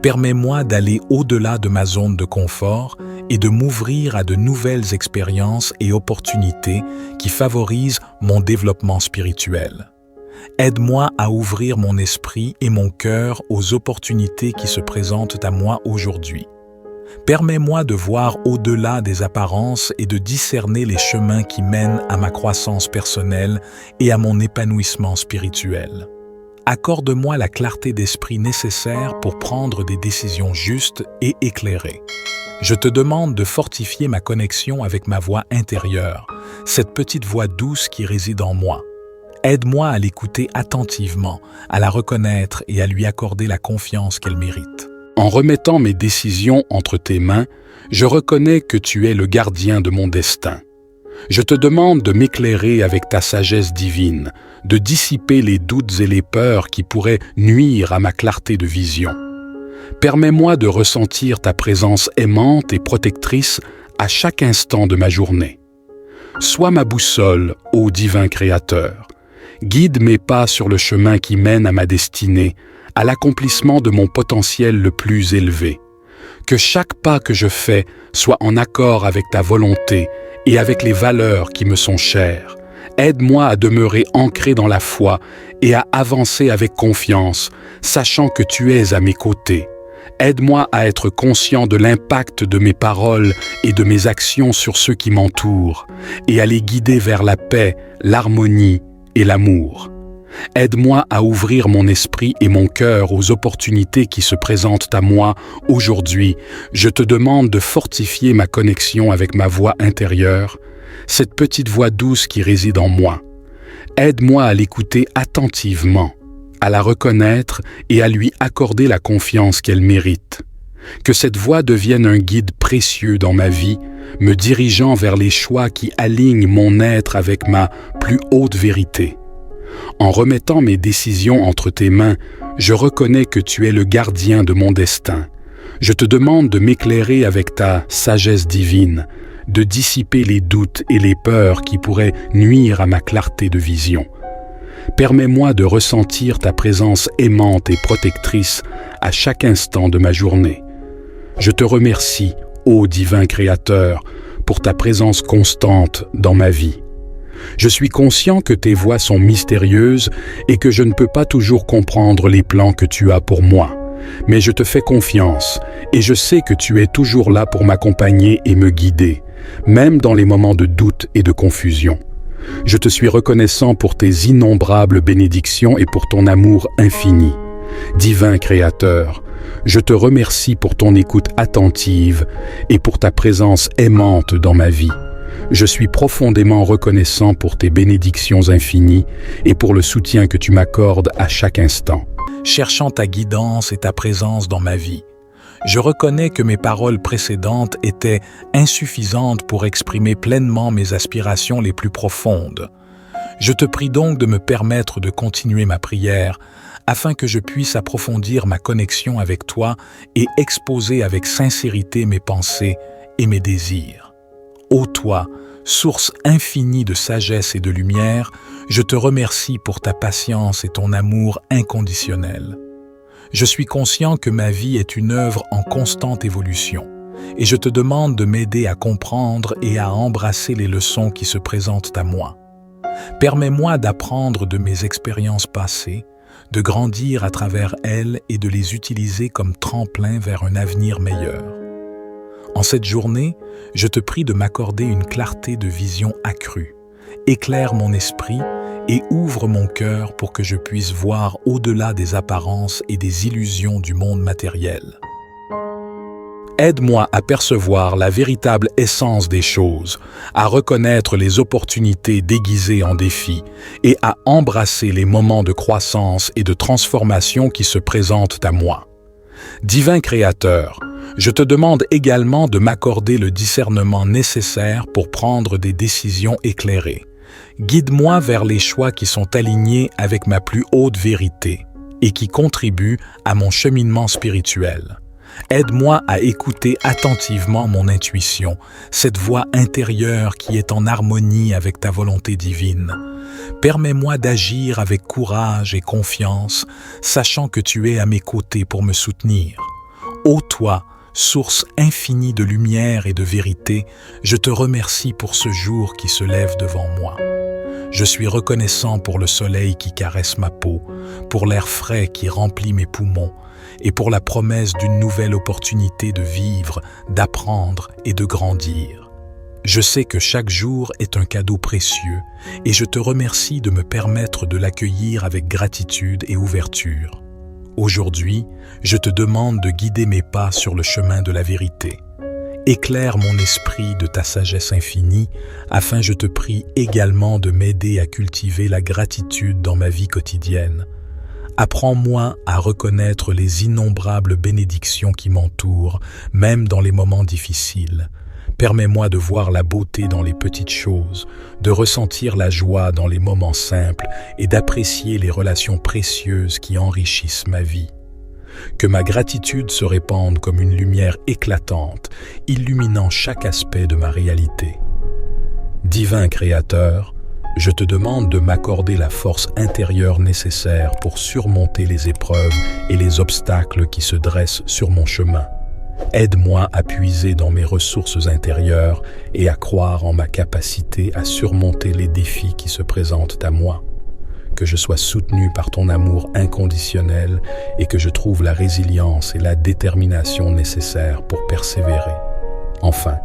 Permets-moi d'aller au-delà de ma zone de confort et de m'ouvrir à de nouvelles expériences et opportunités qui favorisent mon développement spirituel. Aide-moi à ouvrir mon esprit et mon cœur aux opportunités qui se présentent à moi aujourd'hui. Permets-moi de voir au-delà des apparences et de discerner les chemins qui mènent à ma croissance personnelle et à mon épanouissement spirituel. Accorde-moi la clarté d'esprit nécessaire pour prendre des décisions justes et éclairées. Je te demande de fortifier ma connexion avec ma voix intérieure, cette petite voix douce qui réside en moi. Aide-moi à l'écouter attentivement, à la reconnaître et à lui accorder la confiance qu'elle mérite. En remettant mes décisions entre tes mains, je reconnais que tu es le gardien de mon destin. Je te demande de m'éclairer avec ta sagesse divine, de dissiper les doutes et les peurs qui pourraient nuire à ma clarté de vision. Permets-moi de ressentir ta présence aimante et protectrice à chaque instant de ma journée. Sois ma boussole, ô divin Créateur. Guide mes pas sur le chemin qui mène à ma destinée, à l'accomplissement de mon potentiel le plus élevé. Que chaque pas que je fais soit en accord avec ta volonté et avec les valeurs qui me sont chères. Aide-moi à demeurer ancré dans la foi et à avancer avec confiance, sachant que tu es à mes côtés. Aide-moi à être conscient de l'impact de mes paroles et de mes actions sur ceux qui m'entourent, et à les guider vers la paix, l'harmonie et l'amour. Aide-moi à ouvrir mon esprit et mon cœur aux opportunités qui se présentent à moi aujourd'hui. Je te demande de fortifier ma connexion avec ma voix intérieure, cette petite voix douce qui réside en moi. Aide-moi à l'écouter attentivement, à la reconnaître et à lui accorder la confiance qu'elle mérite. Que cette voix devienne un guide précieux dans ma vie, me dirigeant vers les choix qui alignent mon être avec ma plus haute vérité. En remettant mes décisions entre tes mains, je reconnais que tu es le gardien de mon destin. Je te demande de m'éclairer avec ta sagesse divine, de dissiper les doutes et les peurs qui pourraient nuire à ma clarté de vision. Permets-moi de ressentir ta présence aimante et protectrice à chaque instant de ma journée. Je te remercie, ô divin Créateur, pour ta présence constante dans ma vie. Je suis conscient que tes voies sont mystérieuses et que je ne peux pas toujours comprendre les plans que tu as pour moi. Mais je te fais confiance et je sais que tu es toujours là pour m'accompagner et me guider, même dans les moments de doute et de confusion. Je te suis reconnaissant pour tes innombrables bénédictions et pour ton amour infini. Divin Créateur, je te remercie pour ton écoute attentive et pour ta présence aimante dans ma vie. Je suis profondément reconnaissant pour tes bénédictions infinies et pour le soutien que tu m'accordes à chaque instant. Cherchant ta guidance et ta présence dans ma vie, je reconnais que mes paroles précédentes étaient insuffisantes pour exprimer pleinement mes aspirations les plus profondes. Je te prie donc de me permettre de continuer ma prière afin que je puisse approfondir ma connexion avec toi et exposer avec sincérité mes pensées et mes désirs. Ô toi, source infinie de sagesse et de lumière, je te remercie pour ta patience et ton amour inconditionnel. Je suis conscient que ma vie est une œuvre en constante évolution, et je te demande de m'aider à comprendre et à embrasser les leçons qui se présentent à moi. Permets-moi d'apprendre de mes expériences passées, de grandir à travers elles et de les utiliser comme tremplin vers un avenir meilleur. En cette journée, je te prie de m'accorder une clarté de vision accrue. Éclaire mon esprit et ouvre mon cœur pour que je puisse voir au-delà des apparences et des illusions du monde matériel. Aide-moi à percevoir la véritable essence des choses, à reconnaître les opportunités déguisées en défis et à embrasser les moments de croissance et de transformation qui se présentent à moi. Divin Créateur, je te demande également de m'accorder le discernement nécessaire pour prendre des décisions éclairées. Guide-moi vers les choix qui sont alignés avec ma plus haute vérité et qui contribuent à mon cheminement spirituel. Aide-moi à écouter attentivement mon intuition, cette voix intérieure qui est en harmonie avec ta volonté divine. Permets-moi d'agir avec courage et confiance, sachant que tu es à mes côtés pour me soutenir. Ô toi, source infinie de lumière et de vérité, je te remercie pour ce jour qui se lève devant moi. Je suis reconnaissant pour le soleil qui caresse ma peau, pour l'air frais qui remplit mes poumons, et pour la promesse d'une nouvelle opportunité de vivre, d'apprendre et de grandir. Je sais que chaque jour est un cadeau précieux et je te remercie de me permettre de l'accueillir avec gratitude et ouverture. Aujourd'hui, je te demande de guider mes pas sur le chemin de la vérité. Éclaire mon esprit de ta sagesse infinie, afin je te prie également de m'aider à cultiver la gratitude dans ma vie quotidienne. Apprends-moi à reconnaître les innombrables bénédictions qui m'entourent, même dans les moments difficiles. Permets-moi de voir la beauté dans les petites choses, de ressentir la joie dans les moments simples et d'apprécier les relations précieuses qui enrichissent ma vie. Que ma gratitude se répande comme une lumière éclatante, illuminant chaque aspect de ma réalité. Divin Créateur, je te demande de m'accorder la force intérieure nécessaire pour surmonter les épreuves et les obstacles qui se dressent sur mon chemin. Aide-moi à puiser dans mes ressources intérieures et à croire en ma capacité à surmonter les défis qui se présentent à moi. Que je sois soutenu par ton amour inconditionnel et que je trouve la résilience et la détermination nécessaires pour persévérer. Enfin,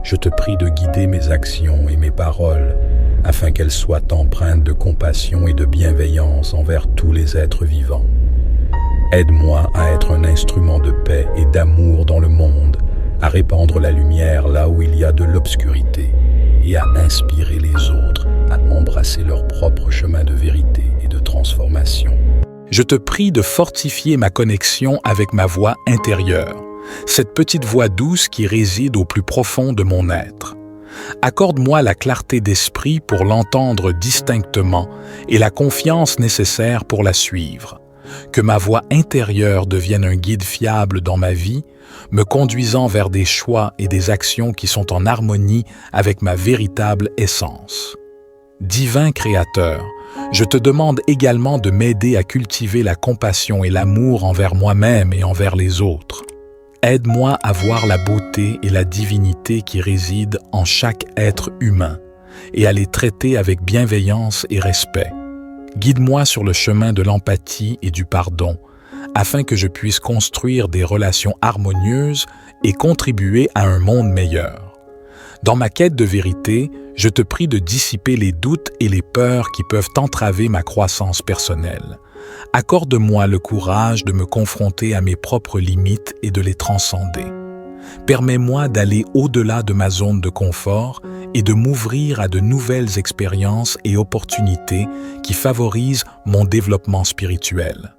je te prie de guider mes actions et mes paroles afin qu'elles soient empreintes de compassion et de bienveillance envers tous les êtres vivants. Aide-moi à être un instrument de paix et d'amour dans le monde, à répandre la lumière là où il y a de l'obscurité et à inspirer les autres à embrasser leur propre chemin de vérité et de transformation. Je te prie de fortifier ma connexion avec ma voix intérieure, cette petite voix douce qui réside au plus profond de mon être. Accorde-moi la clarté d'esprit pour l'entendre distinctement et la confiance nécessaire pour la suivre. Que ma voix intérieure devienne un guide fiable dans ma vie, me conduisant vers des choix et des actions qui sont en harmonie avec ma véritable essence. Divin Créateur, je te demande également de m'aider à cultiver la compassion et l'amour envers moi-même et envers les autres. Aide-moi à voir la beauté et la divinité qui résident en chaque être humain et à les traiter avec bienveillance et respect. Guide-moi sur le chemin de l'empathie et du pardon, afin que je puisse construire des relations harmonieuses et contribuer à un monde meilleur. Dans ma quête de vérité, je te prie de dissiper les doutes et les peurs qui peuvent entraver ma croissance personnelle. Accorde-moi le courage de me confronter à mes propres limites et de les transcender. Permets-moi d'aller au-delà de ma zone de confort et de m'ouvrir à de nouvelles expériences et opportunités qui favorisent mon développement spirituel.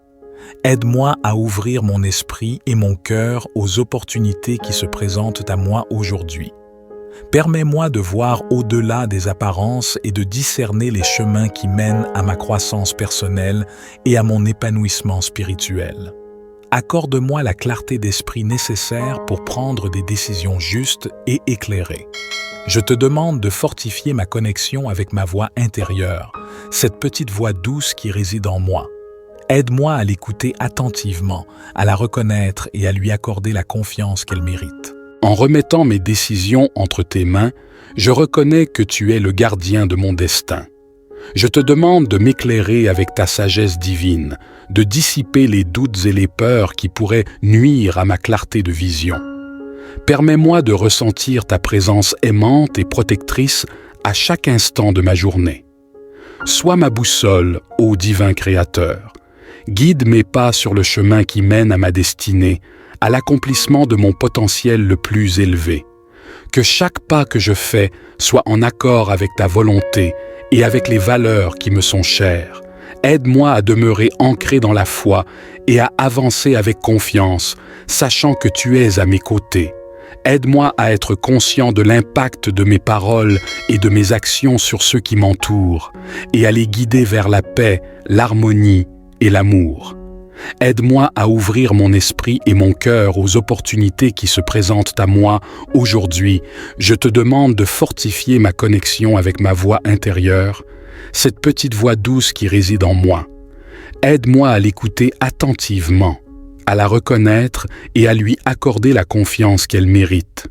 Aide-moi à ouvrir mon esprit et mon cœur aux opportunités qui se présentent à moi aujourd'hui. Permets-moi de voir au-delà des apparences et de discerner les chemins qui mènent à ma croissance personnelle et à mon épanouissement spirituel. Accorde-moi la clarté d'esprit nécessaire pour prendre des décisions justes et éclairées. Je te demande de fortifier ma connexion avec ma voix intérieure, cette petite voix douce qui réside en moi. Aide-moi à l'écouter attentivement, à la reconnaître et à lui accorder la confiance qu'elle mérite. En remettant mes décisions entre tes mains, je reconnais que tu es le gardien de mon destin. Je te demande de m'éclairer avec ta sagesse divine, de dissiper les doutes et les peurs qui pourraient nuire à ma clarté de vision. Permets-moi de ressentir ta présence aimante et protectrice à chaque instant de ma journée. Sois ma boussole, ô divin Créateur. Guide mes pas sur le chemin qui mène à ma destinée, à l'accomplissement de mon potentiel le plus élevé. Que chaque pas que je fais soit en accord avec ta volonté et avec les valeurs qui me sont chères. Aide-moi à demeurer ancré dans la foi et à avancer avec confiance, sachant que tu es à mes côtés. Aide-moi à être conscient de l'impact de mes paroles et de mes actions sur ceux qui m'entourent, et à les guider vers la paix, l'harmonie et l'amour. Aide-moi à ouvrir mon esprit et mon cœur aux opportunités qui se présentent à moi aujourd'hui. Je te demande de fortifier ma connexion avec ma voix intérieure, cette petite voix douce qui réside en moi. Aide-moi à l'écouter attentivement, à la reconnaître et à lui accorder la confiance qu'elle mérite.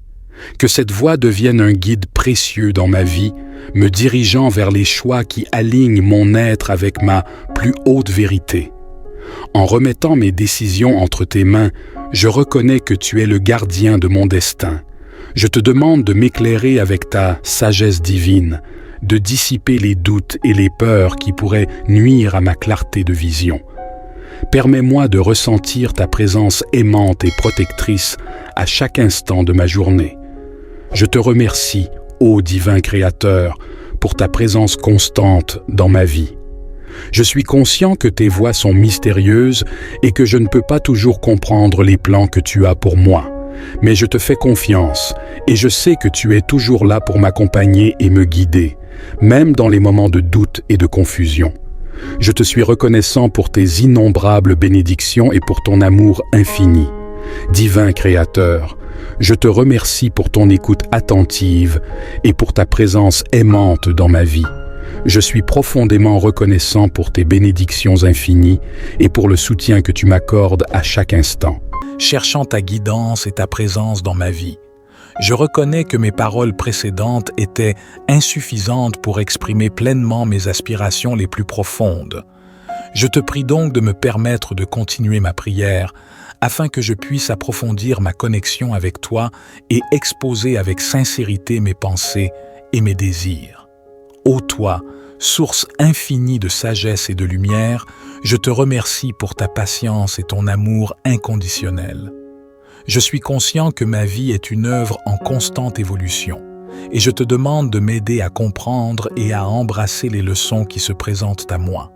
Que cette voix devienne un guide précieux dans ma vie, me dirigeant vers les choix qui alignent mon être avec ma plus haute vérité. En remettant mes décisions entre tes mains, je reconnais que tu es le gardien de mon destin. Je te demande de m'éclairer avec ta sagesse divine, de dissiper les doutes et les peurs qui pourraient nuire à ma clarté de vision. Permets-moi de ressentir ta présence aimante et protectrice à chaque instant de ma journée. Je te remercie, ô divin Créateur, pour ta présence constante dans ma vie. Je suis conscient que tes voies sont mystérieuses et que je ne peux pas toujours comprendre les plans que tu as pour moi. Mais je te fais confiance et je sais que tu es toujours là pour m'accompagner et me guider, même dans les moments de doute et de confusion. Je te suis reconnaissant pour tes innombrables bénédictions et pour ton amour infini. Divin Créateur, je te remercie pour ton écoute attentive et pour ta présence aimante dans ma vie. Je suis profondément reconnaissant pour tes bénédictions infinies et pour le soutien que tu m'accordes à chaque instant. Cherchant ta guidance et ta présence dans ma vie, je reconnais que mes paroles précédentes étaient insuffisantes pour exprimer pleinement mes aspirations les plus profondes. Je te prie donc de me permettre de continuer ma prière afin que je puisse approfondir ma connexion avec toi et exposer avec sincérité mes pensées et mes désirs. Ô toi, source infinie de sagesse et de lumière, je te remercie pour ta patience et ton amour inconditionnel. Je suis conscient que ma vie est une œuvre en constante évolution, et je te demande de m'aider à comprendre et à embrasser les leçons qui se présentent à moi.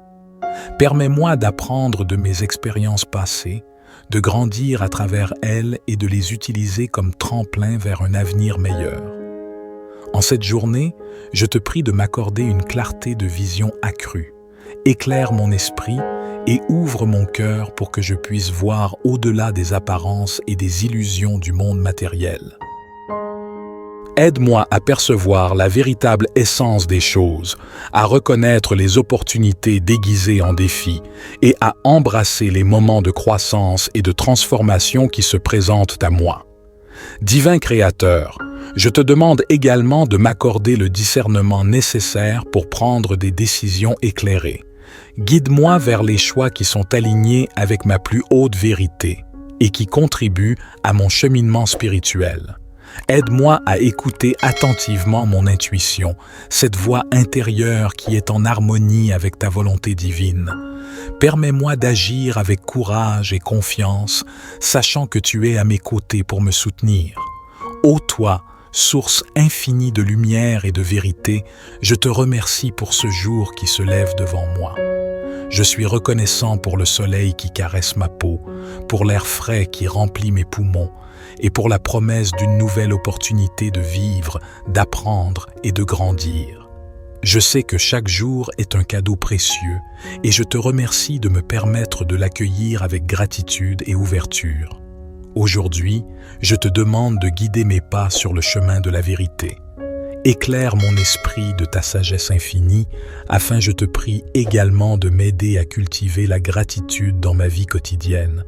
Permets-moi d'apprendre de mes expériences passées, de grandir à travers elles et de les utiliser comme tremplin vers un avenir meilleur. En cette journée, je te prie de m'accorder une clarté de vision accrue. Éclaire mon esprit et ouvre mon cœur pour que je puisse voir au-delà des apparences et des illusions du monde matériel. Aide-moi à percevoir la véritable essence des choses, à reconnaître les opportunités déguisées en défis et à embrasser les moments de croissance et de transformation qui se présentent à moi. Divin Créateur, je te demande également de m'accorder le discernement nécessaire pour prendre des décisions éclairées. Guide-moi vers les choix qui sont alignés avec ma plus haute vérité et qui contribuent à mon cheminement spirituel. Aide-moi à écouter attentivement mon intuition, cette voix intérieure qui est en harmonie avec ta volonté divine. Permets-moi d'agir avec courage et confiance, sachant que tu es à mes côtés pour me soutenir. Ô toi, source infinie de lumière et de vérité, je te remercie pour ce jour qui se lève devant moi. Je suis reconnaissant pour le soleil qui caresse ma peau, pour l'air frais qui remplit mes poumons, et pour la promesse d'une nouvelle opportunité de vivre, d'apprendre et de grandir. Je sais que chaque jour est un cadeau précieux, et je te remercie de me permettre de l'accueillir avec gratitude et ouverture. Aujourd'hui, je te demande de guider mes pas sur le chemin de la vérité. Éclaire mon esprit de ta sagesse infinie, afin je te prie également de m'aider à cultiver la gratitude dans ma vie quotidienne.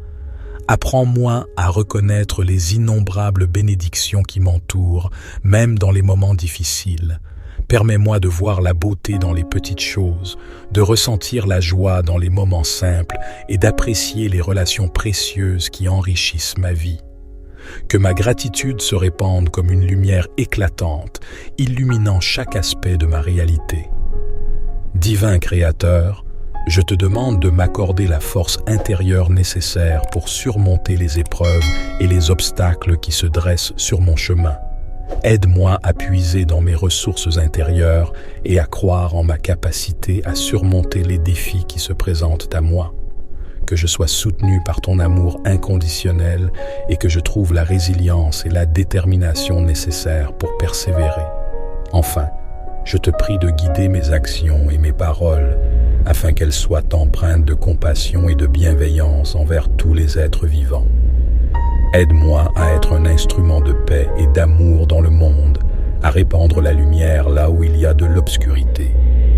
Apprends-moi à reconnaître les innombrables bénédictions qui m'entourent, même dans les moments difficiles. Permets-moi de voir la beauté dans les petites choses, de ressentir la joie dans les moments simples et d'apprécier les relations précieuses qui enrichissent ma vie. Que ma gratitude se répande comme une lumière éclatante, illuminant chaque aspect de ma réalité. Divin Créateur, je te demande de m'accorder la force intérieure nécessaire pour surmonter les épreuves et les obstacles qui se dressent sur mon chemin. Aide-moi à puiser dans mes ressources intérieures et à croire en ma capacité à surmonter les défis qui se présentent à moi. Que je sois soutenu par ton amour inconditionnel et que je trouve la résilience et la détermination nécessaires pour persévérer. Enfin, je te prie de guider mes actions et mes paroles afin qu'elles soient empreintes de compassion et de bienveillance envers tous les êtres vivants. Aide-moi à être un instrument de paix et d'amour dans le monde, à répandre la lumière là où il y a de l'obscurité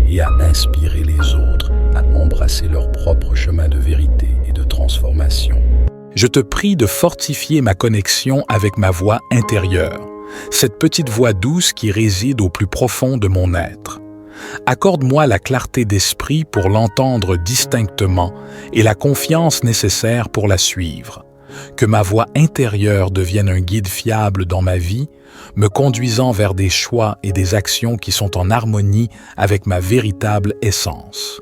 et à inspirer les autres à embrasser leur propre chemin de vérité et de transformation. Je te prie de fortifier ma connexion avec ma voix intérieure, cette petite voix douce qui réside au plus profond de mon être. Accorde-moi la clarté d'esprit pour l'entendre distinctement et la confiance nécessaire pour la suivre. Que ma voix intérieure devienne un guide fiable dans ma vie, me conduisant vers des choix et des actions qui sont en harmonie avec ma véritable essence.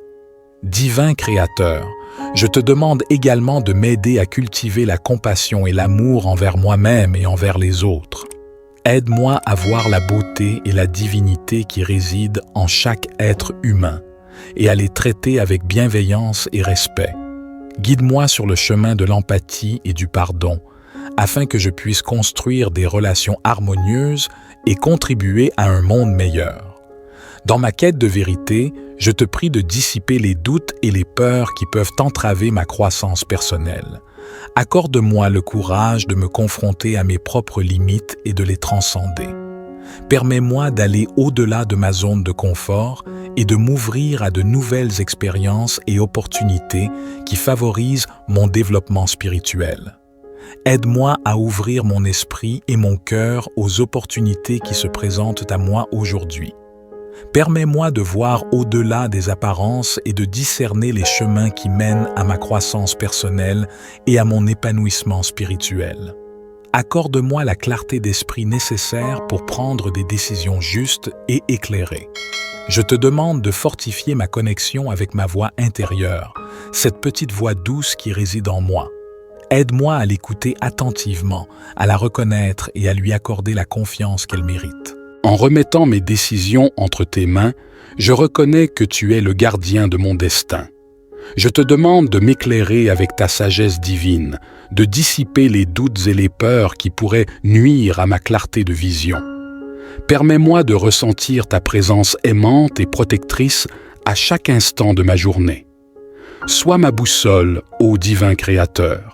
Divin Créateur, je te demande également de m'aider à cultiver la compassion et l'amour envers moi-même et envers les autres. Aide-moi à voir la beauté et la divinité qui résident en chaque être humain et à les traiter avec bienveillance et respect. Guide-moi sur le chemin de l'empathie et du pardon, afin que je puisse construire des relations harmonieuses et contribuer à un monde meilleur. Dans ma quête de vérité, je te prie de dissiper les doutes et les peurs qui peuvent entraver ma croissance personnelle. Accorde-moi le courage de me confronter à mes propres limites et de les transcender. Permets-moi d'aller au-delà de ma zone de confort et de m'ouvrir à de nouvelles expériences et opportunités qui favorisent mon développement spirituel. Aide-moi à ouvrir mon esprit et mon cœur aux opportunités qui se présentent à moi aujourd'hui. Permets-moi de voir au-delà des apparences et de discerner les chemins qui mènent à ma croissance personnelle et à mon épanouissement spirituel. Accorde-moi la clarté d'esprit nécessaire pour prendre des décisions justes et éclairées. Je te demande de fortifier ma connexion avec ma voix intérieure, cette petite voix douce qui réside en moi. Aide-moi à l'écouter attentivement, à la reconnaître et à lui accorder la confiance qu'elle mérite. En remettant mes décisions entre tes mains, je reconnais que tu es le gardien de mon destin. Je te demande de m'éclairer avec ta sagesse divine, de dissiper les doutes et les peurs qui pourraient nuire à ma clarté de vision. Permets-moi de ressentir ta présence aimante et protectrice à chaque instant de ma journée. Sois ma boussole, ô divin Créateur.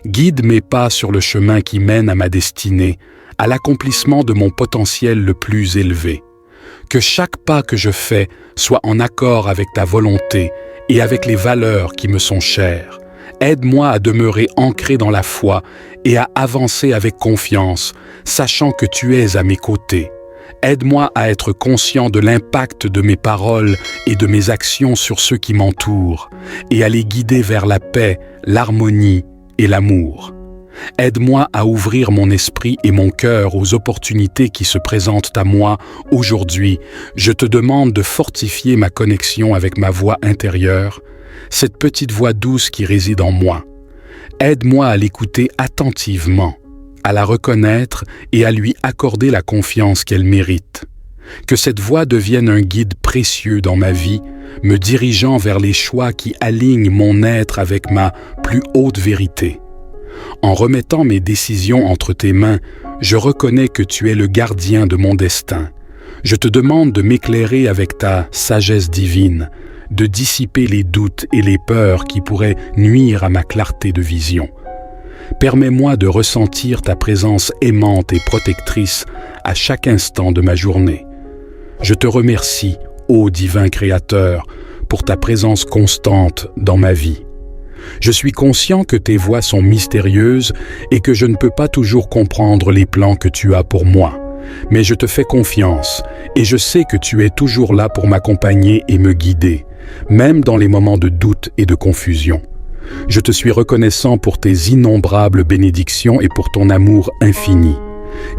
Guide mes pas sur le chemin qui mène à ma destinée, à l'accomplissement de mon potentiel le plus élevé. Que chaque pas que je fais soit en accord avec ta volonté et avec les valeurs qui me sont chères. Aide-moi à demeurer ancré dans la foi et à avancer avec confiance, sachant que tu es à mes côtés. Aide-moi à être conscient de l'impact de mes paroles et de mes actions sur ceux qui m'entourent, et à les guider vers la paix, l'harmonie et l'amour. Aide-moi à ouvrir mon esprit et mon cœur aux opportunités qui se présentent à moi aujourd'hui. Je te demande de fortifier ma connexion avec ma voix intérieure, cette petite voix douce qui réside en moi. Aide-moi à l'écouter attentivement, à la reconnaître et à lui accorder la confiance qu'elle mérite. Que cette voix devienne un guide précieux dans ma vie, me dirigeant vers les choix qui alignent mon être avec ma plus haute vérité. En remettant mes décisions entre tes mains, je reconnais que tu es le gardien de mon destin. Je te demande de m'éclairer avec ta sagesse divine, de dissiper les doutes et les peurs qui pourraient nuire à ma clarté de vision. Permets-moi de ressentir ta présence aimante et protectrice à chaque instant de ma journée. Je te remercie, ô divin Créateur, pour ta présence constante dans ma vie. Je suis conscient que tes voies sont mystérieuses et que je ne peux pas toujours comprendre les plans que tu as pour moi. Mais je te fais confiance et je sais que tu es toujours là pour m'accompagner et me guider, même dans les moments de doute et de confusion. Je te suis reconnaissant pour tes innombrables bénédictions et pour ton amour infini.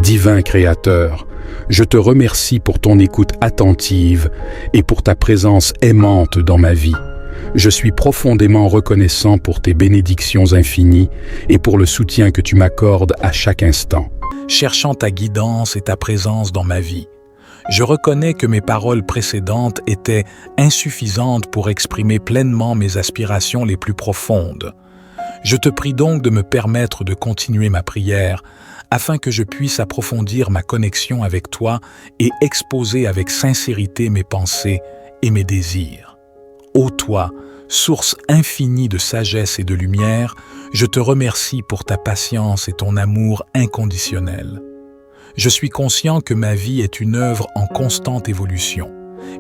Divin Créateur, je te remercie pour ton écoute attentive et pour ta présence aimante dans ma vie. Je suis profondément reconnaissant pour tes bénédictions infinies et pour le soutien que tu m'accordes à chaque instant. Cherchant ta guidance et ta présence dans ma vie, je reconnais que mes paroles précédentes étaient insuffisantes pour exprimer pleinement mes aspirations les plus profondes. Je te prie donc de me permettre de continuer ma prière afin que je puisse approfondir ma connexion avec toi et exposer avec sincérité mes pensées et mes désirs. Ô toi, source infinie de sagesse et de lumière, je te remercie pour ta patience et ton amour inconditionnel. Je suis conscient que ma vie est une œuvre en constante évolution,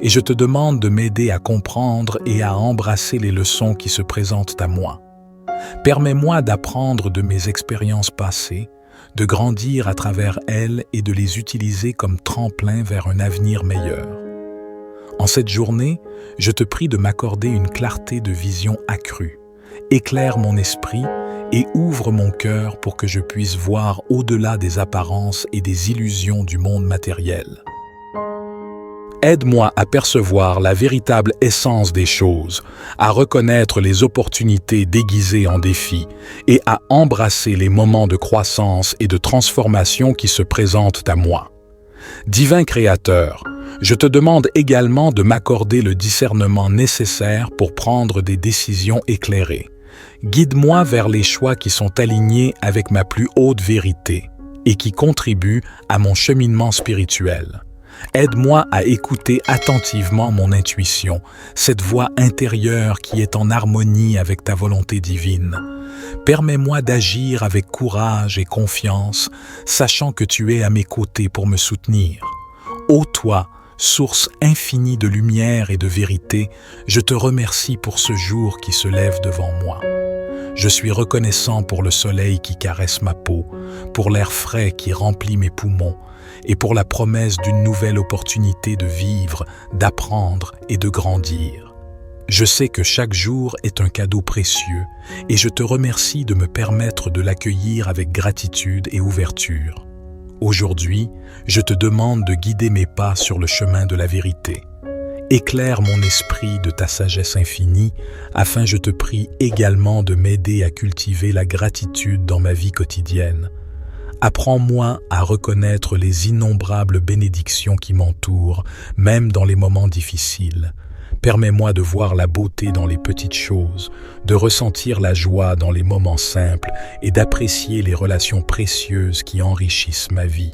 et je te demande de m'aider à comprendre et à embrasser les leçons qui se présentent à moi. Permets-moi d'apprendre de mes expériences passées, de grandir à travers elles et de les utiliser comme tremplin vers un avenir meilleur. En cette journée, je te prie de m'accorder une clarté de vision accrue. Éclaire mon esprit et ouvre mon cœur pour que je puisse voir au-delà des apparences et des illusions du monde matériel. Aide-moi à percevoir la véritable essence des choses, à reconnaître les opportunités déguisées en défis et à embrasser les moments de croissance et de transformation qui se présentent à moi. Divin Créateur, je te demande également de m'accorder le discernement nécessaire pour prendre des décisions éclairées. Guide-moi vers les choix qui sont alignés avec ma plus haute vérité et qui contribuent à mon cheminement spirituel. Aide-moi à écouter attentivement mon intuition, cette voix intérieure qui est en harmonie avec ta volonté divine. Permets-moi d'agir avec courage et confiance, sachant que tu es à mes côtés pour me soutenir. Ô toi, source infinie de lumière et de vérité, je te remercie pour ce jour qui se lève devant moi. Je suis reconnaissant pour le soleil qui caresse ma peau, pour l'air frais qui remplit mes poumons, et pour la promesse d'une nouvelle opportunité de vivre, d'apprendre et de grandir. Je sais que chaque jour est un cadeau précieux, et je te remercie de me permettre de l'accueillir avec gratitude et ouverture. Aujourd'hui, je te demande de guider mes pas sur le chemin de la vérité. Éclaire mon esprit de ta sagesse infinie, afin je te prie également de m'aider à cultiver la gratitude dans ma vie quotidienne. Apprends-moi à reconnaître les innombrables bénédictions qui m'entourent, même dans les moments difficiles. Permets-moi de voir la beauté dans les petites choses, de ressentir la joie dans les moments simples et d'apprécier les relations précieuses qui enrichissent ma vie.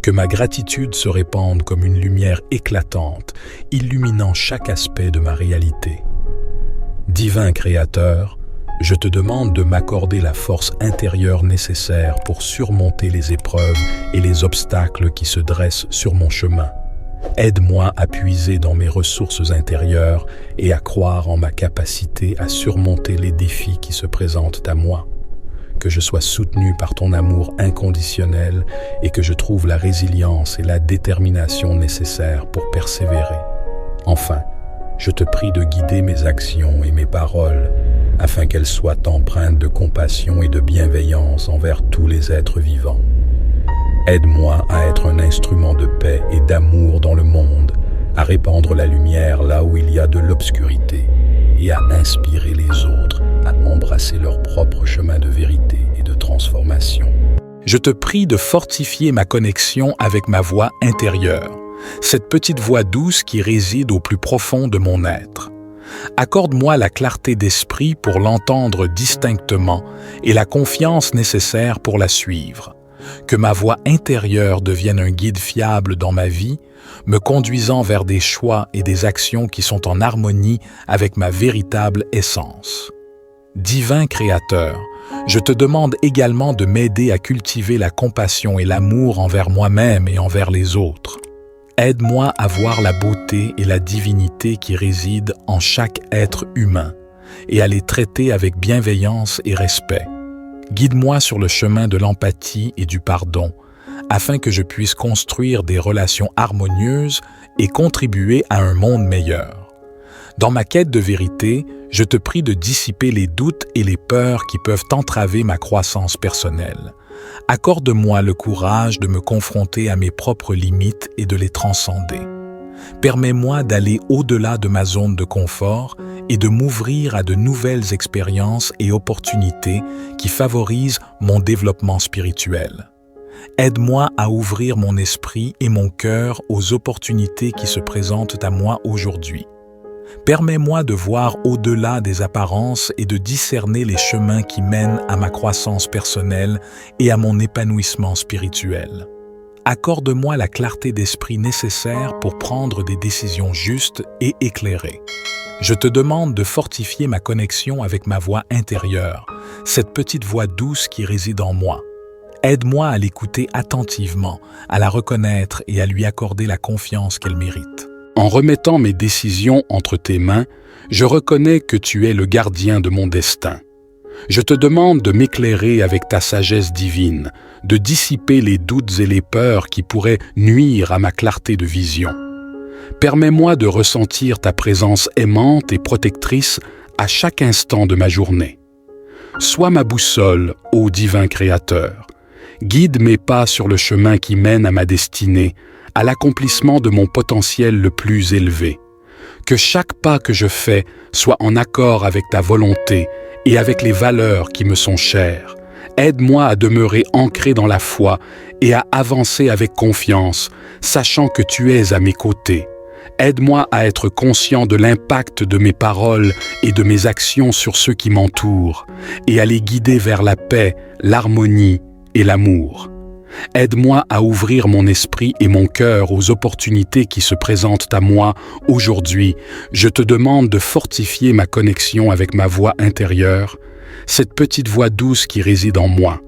Que ma gratitude se répande comme une lumière éclatante, illuminant chaque aspect de ma réalité. Divin Créateur, je te demande de m'accorder la force intérieure nécessaire pour surmonter les épreuves et les obstacles qui se dressent sur mon chemin. Aide-moi à puiser dans mes ressources intérieures et à croire en ma capacité à surmonter les défis qui se présentent à moi. Que je sois soutenu par ton amour inconditionnel et que je trouve la résilience et la détermination nécessaires pour persévérer. Enfin, je te prie de guider mes actions et mes paroles afin qu'elles soient empreintes de compassion et de bienveillance envers tous les êtres vivants. Aide-moi à être un instrument de paix et d'amour dans le monde, à répandre la lumière là où il y a de l'obscurité et à inspirer les autres à embrasser leur propre chemin de vérité et de transformation. Je te prie de fortifier ma connexion avec ma voix intérieure, cette petite voix douce qui réside au plus profond de mon être. Accorde-moi la clarté d'esprit pour l'entendre distinctement et la confiance nécessaire pour la suivre. Que ma voix intérieure devienne un guide fiable dans ma vie, me conduisant vers des choix et des actions qui sont en harmonie avec ma véritable essence. Divin Créateur, je te demande également de m'aider à cultiver la compassion et l'amour envers moi-même et envers les autres. Aide-moi à voir la beauté et la divinité qui résident en chaque être humain et à les traiter avec bienveillance et respect. Guide-moi sur le chemin de l'empathie et du pardon, afin que je puisse construire des relations harmonieuses et contribuer à un monde meilleur. Dans ma quête de vérité, je te prie de dissiper les doutes et les peurs qui peuvent entraver ma croissance personnelle. Accorde-moi le courage de me confronter à mes propres limites et de les transcender. Permets-moi d'aller au-delà de ma zone de confort et de m'ouvrir à de nouvelles expériences et opportunités qui favorisent mon développement spirituel. Aide-moi à ouvrir mon esprit et mon cœur aux opportunités qui se présentent à moi aujourd'hui. Permets-moi de voir au-delà des apparences et de discerner les chemins qui mènent à ma croissance personnelle et à mon épanouissement spirituel. Accorde-moi la clarté d'esprit nécessaire pour prendre des décisions justes et éclairées. Je te demande de fortifier ma connexion avec ma voix intérieure, cette petite voix douce qui réside en moi. Aide-moi à l'écouter attentivement, à la reconnaître et à lui accorder la confiance qu'elle mérite. En remettant mes décisions entre tes mains, je reconnais que tu es le gardien de mon destin. Je te demande de m'éclairer avec ta sagesse divine, de dissiper les doutes et les peurs qui pourraient nuire à ma clarté de vision. Permets-moi de ressentir ta présence aimante et protectrice à chaque instant de ma journée. Sois ma boussole, ô divin Créateur. Guide mes pas sur le chemin qui mène à ma destinée, à l'accomplissement de mon potentiel le plus élevé. Que chaque pas que je fais soit en accord avec ta volonté et avec les valeurs qui me sont chères. Aide-moi à demeurer ancré dans la foi et à avancer avec confiance, sachant que tu es à mes côtés. Aide-moi à être conscient de l'impact de mes paroles et de mes actions sur ceux qui m'entourent, et à les guider vers la paix, l'harmonie et l'amour. Aide-moi à ouvrir mon esprit et mon cœur aux opportunités qui se présentent à moi aujourd'hui. Je te demande de fortifier ma connexion avec ma voix intérieure, cette petite voix douce qui réside en moi.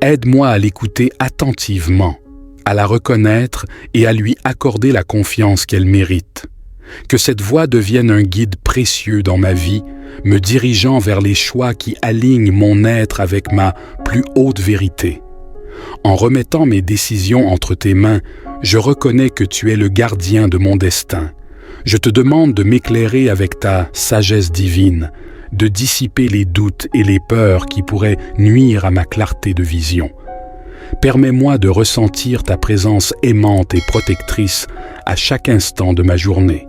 Aide-moi à l'écouter attentivement, à la reconnaître et à lui accorder la confiance qu'elle mérite. Que cette voix devienne un guide précieux dans ma vie, me dirigeant vers les choix qui alignent mon être avec ma plus haute vérité. En remettant mes décisions entre tes mains, je reconnais que tu es le gardien de mon destin. Je te demande de m'éclairer avec ta sagesse divine, de dissiper les doutes et les peurs qui pourraient nuire à ma clarté de vision. Permets-moi de ressentir ta présence aimante et protectrice à chaque instant de ma journée.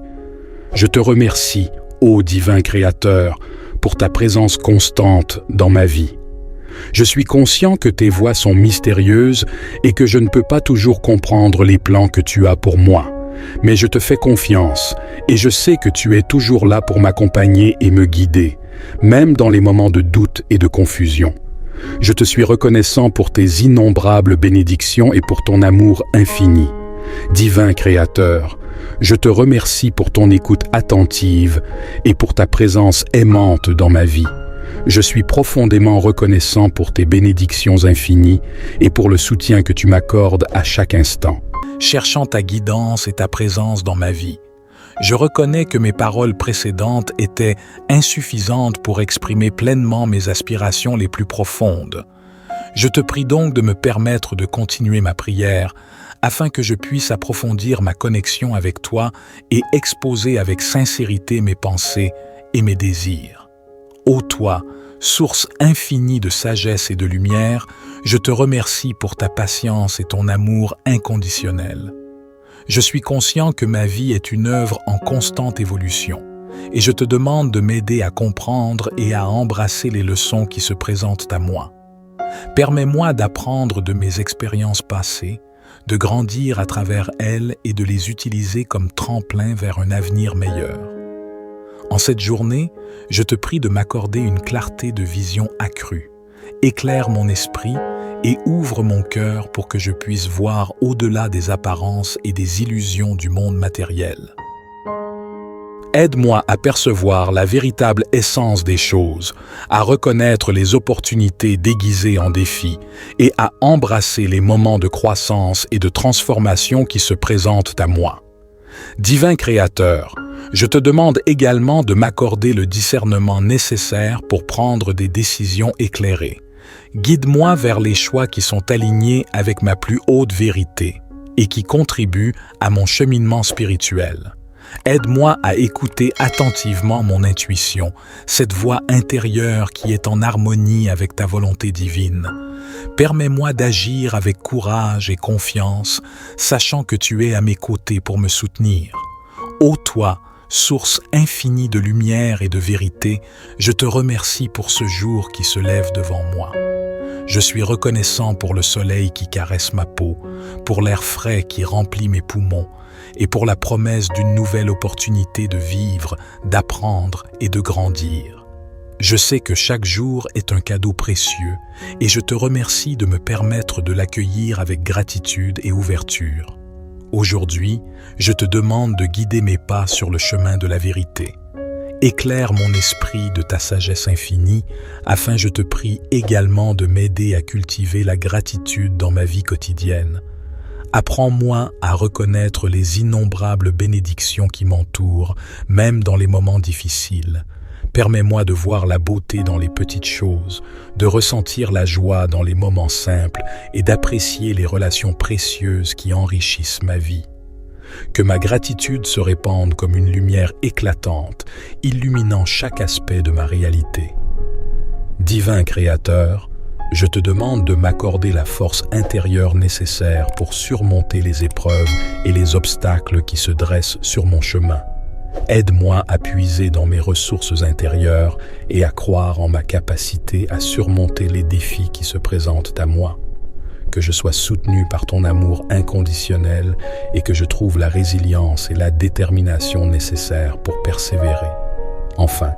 Je te remercie, ô divin Créateur, pour ta présence constante dans ma vie. Je suis conscient que tes voies sont mystérieuses et que je ne peux pas toujours comprendre les plans que tu as pour moi. Mais je te fais confiance et je sais que tu es toujours là pour m'accompagner et me guider, même dans les moments de doute et de confusion. Je te suis reconnaissant pour tes innombrables bénédictions et pour ton amour infini. Divin Créateur, je te remercie pour ton écoute attentive et pour ta présence aimante dans ma vie. Je suis profondément reconnaissant pour tes bénédictions infinies et pour le soutien que tu m'accordes à chaque instant. Cherchant ta guidance et ta présence dans ma vie, je reconnais que mes paroles précédentes étaient insuffisantes pour exprimer pleinement mes aspirations les plus profondes. Je te prie donc de me permettre de continuer ma prière afin que je puisse approfondir ma connexion avec toi et exposer avec sincérité mes pensées et mes désirs. Ô toi, source infinie de sagesse et de lumière, je te remercie pour ta patience et ton amour inconditionnel. Je suis conscient que ma vie est une œuvre en constante évolution, et je te demande de m'aider à comprendre et à embrasser les leçons qui se présentent à moi. Permets-moi d'apprendre de mes expériences passées, de grandir à travers elles et de les utiliser comme tremplin vers un avenir meilleur. En cette journée, je te prie de m'accorder une clarté de vision accrue. Éclaire mon esprit et ouvre mon cœur pour que je puisse voir au-delà des apparences et des illusions du monde matériel. Aide-moi à percevoir la véritable essence des choses, à reconnaître les opportunités déguisées en défis et à embrasser les moments de croissance et de transformation qui se présentent à moi. Divin Créateur, je te demande également de m'accorder le discernement nécessaire pour prendre des décisions éclairées, Guide-moi vers les choix qui sont alignés avec ma plus haute vérité et qui contribuent à mon cheminement spirituel. Aide-moi à écouter attentivement mon intuition, cette voix intérieure qui est en harmonie avec ta volonté divine. Permets-moi d'agir avec courage et confiance, sachant que tu es à mes côtés pour me soutenir. Ô toi, source infinie de lumière et de vérité, je te remercie pour ce jour qui se lève devant moi. Je suis reconnaissant pour le soleil qui caresse ma peau, pour l'air frais qui remplit mes poumons, et pour la promesse d'une nouvelle opportunité de vivre, d'apprendre et de grandir. Je sais que chaque jour est un cadeau précieux, et je te remercie de me permettre de l'accueillir avec gratitude et ouverture. Aujourd'hui, je te demande de guider mes pas sur le chemin de la vérité. Éclaire mon esprit de ta sagesse infinie, afin je te prie également de m'aider à cultiver la gratitude dans ma vie quotidienne. Apprends-moi à reconnaître les innombrables bénédictions qui m'entourent, même dans les moments difficiles. Permets-moi de voir la beauté dans les petites choses, de ressentir la joie dans les moments simples et d'apprécier les relations précieuses qui enrichissent ma vie. Que ma gratitude se répande comme une lumière éclatante, illuminant chaque aspect de ma réalité. Divin Créateur, je te demande de m'accorder la force intérieure nécessaire pour surmonter les épreuves et les obstacles qui se dressent sur mon chemin. Aide-moi à puiser dans mes ressources intérieures et à croire en ma capacité à surmonter les défis qui se présentent à moi. Que je sois soutenu par ton amour inconditionnel et que je trouve la résilience et la détermination nécessaires pour persévérer. Enfin,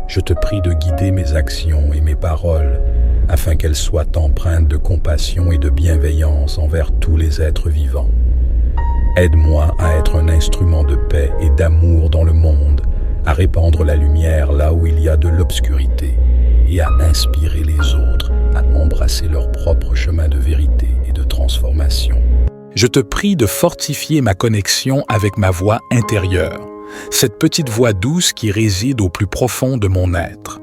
je te prie de guider mes actions et mes paroles afin qu'elles soient empreintes de compassion et de bienveillance envers tous les êtres vivants. Aide-moi à être un instrument de paix et d'amour dans le monde, à répandre la lumière là où il y a de l'obscurité et à inspirer les autres à embrasser leur propre chemin de vérité et de transformation. Je te prie de fortifier ma connexion avec ma voix intérieure, cette petite voix douce qui réside au plus profond de mon être.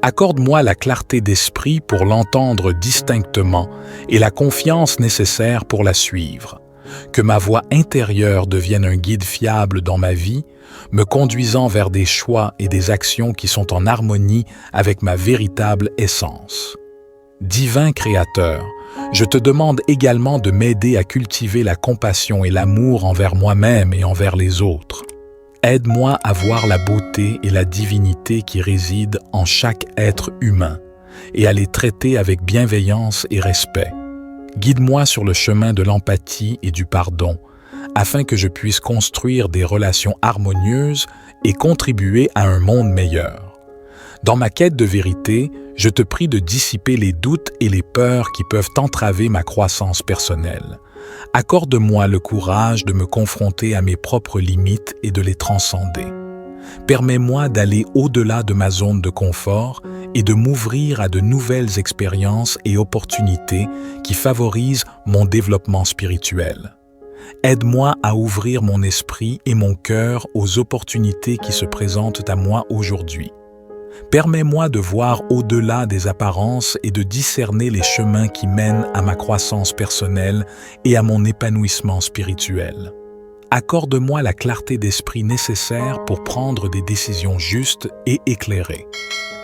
Accorde-moi la clarté d'esprit pour l'entendre distinctement et la confiance nécessaire pour la suivre. Que ma voix intérieure devienne un guide fiable dans ma vie, me conduisant vers des choix et des actions qui sont en harmonie avec ma véritable essence. Divin Créateur, je te demande également de m'aider à cultiver la compassion et l'amour envers moi-même et envers les autres. Aide-moi à voir la beauté et la divinité qui résident en chaque être humain et à les traiter avec bienveillance et respect. Guide-moi sur le chemin de l'empathie et du pardon, afin que je puisse construire des relations harmonieuses et contribuer à un monde meilleur. Dans ma quête de vérité, je te prie de dissiper les doutes et les peurs qui peuvent entraver ma croissance personnelle. Accorde-moi le courage de me confronter à mes propres limites et de les transcender. Permets-moi d'aller au-delà de ma zone de confort et de m'ouvrir à de nouvelles expériences et opportunités qui favorisent mon développement spirituel. Aide-moi à ouvrir mon esprit et mon cœur aux opportunités qui se présentent à moi aujourd'hui. Permets-moi de voir au-delà des apparences et de discerner les chemins qui mènent à ma croissance personnelle et à mon épanouissement spirituel. Accorde-moi la clarté d'esprit nécessaire pour prendre des décisions justes et éclairées.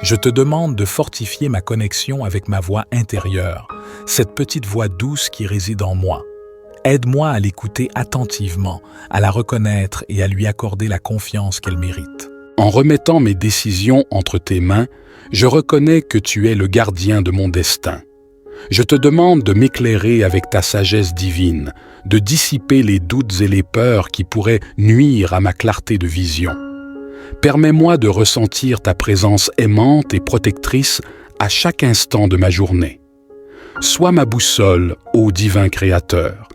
Je te demande de fortifier ma connexion avec ma voix intérieure, cette petite voix douce qui réside en moi. Aide-moi à l'écouter attentivement, à la reconnaître et à lui accorder la confiance qu'elle mérite. En remettant mes décisions entre tes mains, je reconnais que tu es le gardien de mon destin. Je te demande de m'éclairer avec ta sagesse divine, de dissiper les doutes et les peurs qui pourraient nuire à ma clarté de vision. Permets-moi de ressentir ta présence aimante et protectrice à chaque instant de ma journée. Sois ma boussole, ô divin Créateur.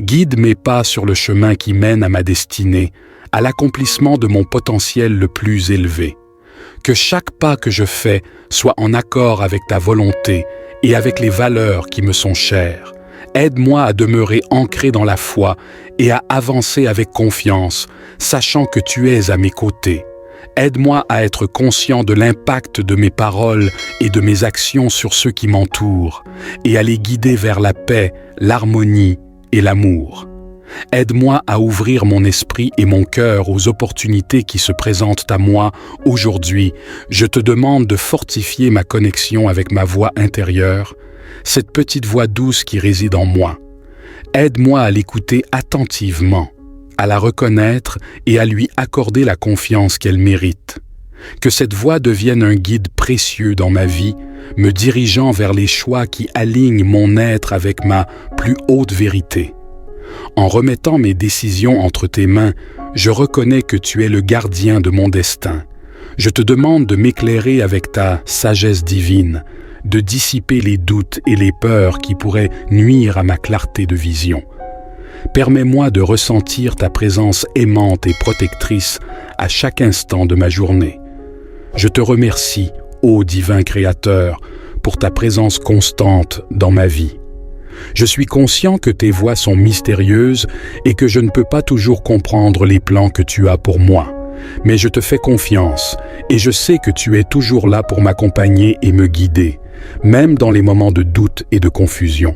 Guide mes pas sur le chemin qui mène à ma destinée, à l'accomplissement de mon potentiel le plus élevé. Que chaque pas que je fais soit en accord avec ta volonté et avec les valeurs qui me sont chères. Aide-moi à demeurer ancré dans la foi et à avancer avec confiance, sachant que tu es à mes côtés. Aide-moi à être conscient de l'impact de mes paroles et de mes actions sur ceux qui m'entourent, et à les guider vers la paix, l'harmonie et l'amour. Aide-moi à ouvrir mon esprit et mon cœur aux opportunités qui se présentent à moi aujourd'hui. Je te demande de fortifier ma connexion avec ma voix intérieure, cette petite voix douce qui réside en moi. Aide-moi à l'écouter attentivement, à la reconnaître et à lui accorder la confiance qu'elle mérite. Que cette voix devienne un guide précieux dans ma vie, me dirigeant vers les choix qui alignent mon être avec ma plus haute vérité. En remettant mes décisions entre tes mains, je reconnais que tu es le gardien de mon destin. Je te demande de m'éclairer avec ta sagesse divine, de dissiper les doutes et les peurs qui pourraient nuire à ma clarté de vision. Permets-moi de ressentir ta présence aimante et protectrice à chaque instant de ma journée. Je te remercie, ô divin Créateur, pour ta présence constante dans ma vie. Je suis conscient que tes voies sont mystérieuses et que je ne peux pas toujours comprendre les plans que tu as pour moi. Mais je te fais confiance et je sais que tu es toujours là pour m'accompagner et me guider, même dans les moments de doute et de confusion.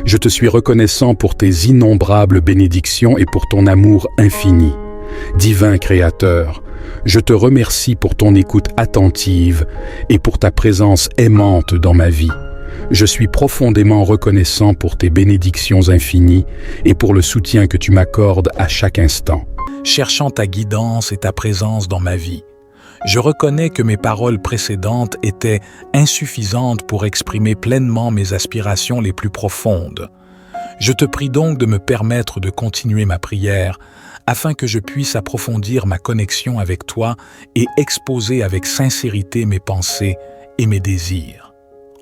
Je te suis reconnaissant pour tes innombrables bénédictions et pour ton amour infini. Divin Créateur, je te remercie pour ton écoute attentive et pour ta présence aimante dans ma vie. Je suis profondément reconnaissant pour tes bénédictions infinies et pour le soutien que tu m'accordes à chaque instant. Cherchant ta guidance et ta présence dans ma vie, je reconnais que mes paroles précédentes étaient insuffisantes pour exprimer pleinement mes aspirations les plus profondes. Je te prie donc de me permettre de continuer ma prière afin que je puisse approfondir ma connexion avec toi et exposer avec sincérité mes pensées et mes désirs.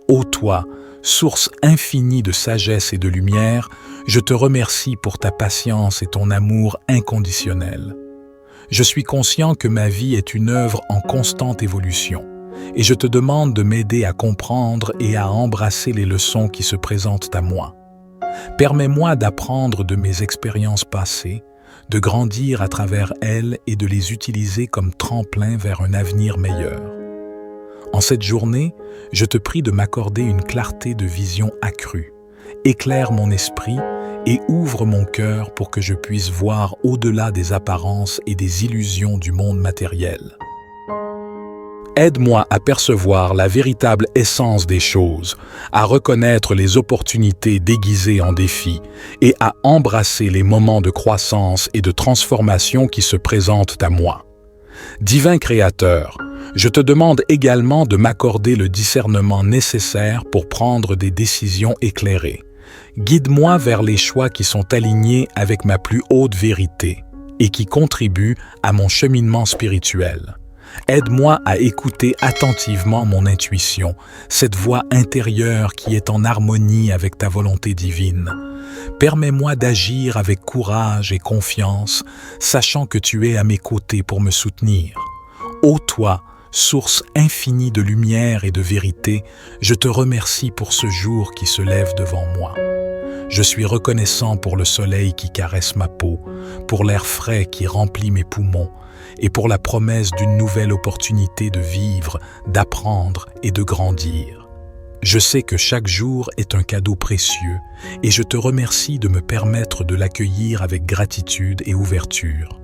Ô toi, source infinie de sagesse et de lumière, je te remercie pour ta patience et ton amour inconditionnel. Je suis conscient que ma vie est une œuvre en constante évolution, et je te demande de m'aider à comprendre et à embrasser les leçons qui se présentent à moi. Permets-moi d'apprendre de mes expériences passées, de grandir à travers elles et de les utiliser comme tremplin vers un avenir meilleur. En cette journée, je te prie de m'accorder une clarté de vision accrue. Éclaire mon esprit et ouvre mon cœur pour que je puisse voir au-delà des apparences et des illusions du monde matériel. Aide-moi à percevoir la véritable essence des choses, à reconnaître les opportunités déguisées en défis et à embrasser les moments de croissance et de transformation qui se présentent à moi. Divin Créateur, je te demande également de m'accorder le discernement nécessaire pour prendre des décisions éclairées. Guide-moi vers les choix qui sont alignés avec ma plus haute vérité et qui contribuent à mon cheminement spirituel. Aide-moi à écouter attentivement mon intuition, cette voix intérieure qui est en harmonie avec ta volonté divine. Permets-moi d'agir avec courage et confiance, sachant que tu es à mes côtés pour me soutenir. Ô toi, source infinie de lumière et de vérité, je te remercie pour ce jour qui se lève devant moi. Je suis reconnaissant pour le soleil qui caresse ma peau, pour l'air frais qui remplit mes poumons, et pour la promesse d'une nouvelle opportunité de vivre, d'apprendre et de grandir. Je sais que chaque jour est un cadeau précieux, et je te remercie de me permettre de l'accueillir avec gratitude et ouverture.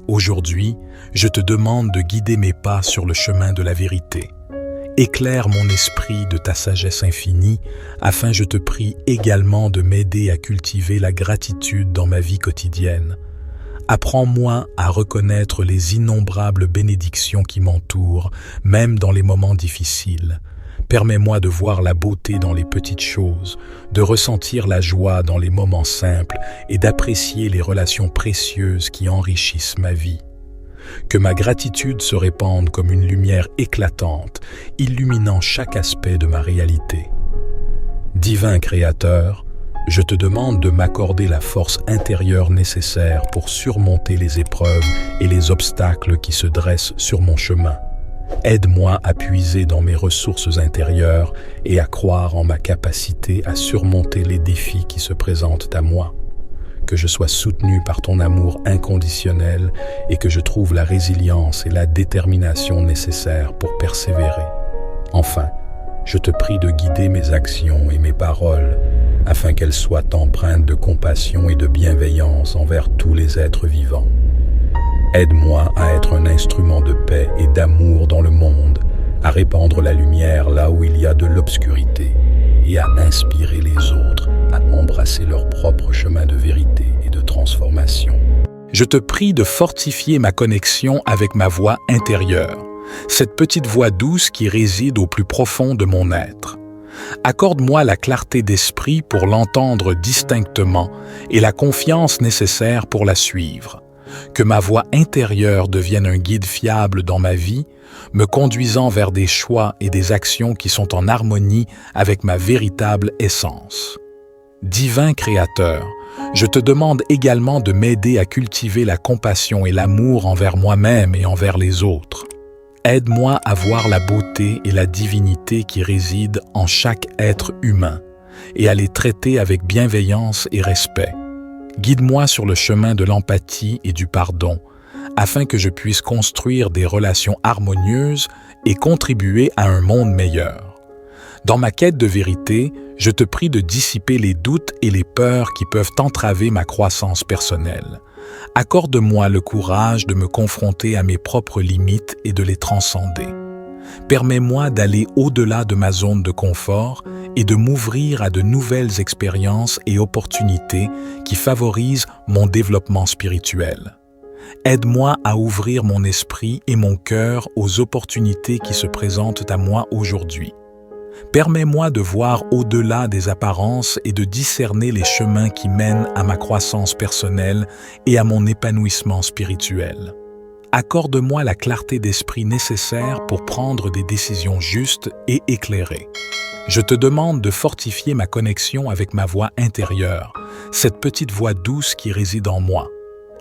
Aujourd'hui, je te demande de guider mes pas sur le chemin de la vérité. Éclaire mon esprit de ta sagesse infinie, afin je te prie également de m'aider à cultiver la gratitude dans ma vie quotidienne. Apprends-moi à reconnaître les innombrables bénédictions qui m'entourent, même dans les moments difficiles. Permets-moi de voir la beauté dans les petites choses, de ressentir la joie dans les moments simples et d'apprécier les relations précieuses qui enrichissent ma vie. Que ma gratitude se répande comme une lumière éclatante, illuminant chaque aspect de ma réalité. Divin Créateur, je te demande de m'accorder la force intérieure nécessaire pour surmonter les épreuves et les obstacles qui se dressent sur mon chemin. Aide-moi à puiser dans mes ressources intérieures et à croire en ma capacité à surmonter les défis qui se présentent à moi. que je sois soutenu par ton amour inconditionnel et que je trouve la résilience et la détermination nécessaires pour persévérer. Enfin, je te prie de guider mes actions et mes paroles afin qu'elles soient empreintes de compassion et de bienveillance envers tous les êtres vivants. Aide-moi à être un instrument de paix et d'amour dans le monde, à répandre la lumière là où il y a de l'obscurité et à inspirer les autres à embrasser leur propre chemin de vérité et de transformation. Je te prie de fortifier ma connexion avec ma voix intérieure, cette petite voix douce qui réside au plus profond de mon être. Accorde-moi la clarté d'esprit pour l'entendre distinctement et la confiance nécessaire pour la suivre. Que ma voix intérieure devienne un guide fiable dans ma vie, me conduisant vers des choix et des actions qui sont en harmonie avec ma véritable essence. Divin Créateur, je te demande également de m'aider à cultiver la compassion et l'amour envers moi-même et envers les autres. Aide-moi à voir la beauté et la divinité qui résident en chaque être humain et à les traiter avec bienveillance et respect. Guide-moi sur le chemin de l'empathie et du pardon, afin que je puisse construire des relations harmonieuses et contribuer à un monde meilleur. Dans ma quête de vérité, je te prie de dissiper les doutes et les peurs qui peuvent entraver ma croissance personnelle. Accorde-moi le courage de me confronter à mes propres limites et de les transcender. Permets-moi d'aller au-delà de ma zone de confort et de m'ouvrir à de nouvelles expériences et opportunités qui favorisent mon développement spirituel. Aide-moi à ouvrir mon esprit et mon cœur aux opportunités qui se présentent à moi aujourd'hui. Permets-moi de voir au-delà des apparences et de discerner les chemins qui mènent à ma croissance personnelle et à mon épanouissement spirituel. Accorde-moi la clarté d'esprit nécessaire pour prendre des décisions justes et éclairées. Je te demande de fortifier ma connexion avec ma voix intérieure, cette petite voix douce qui réside en moi.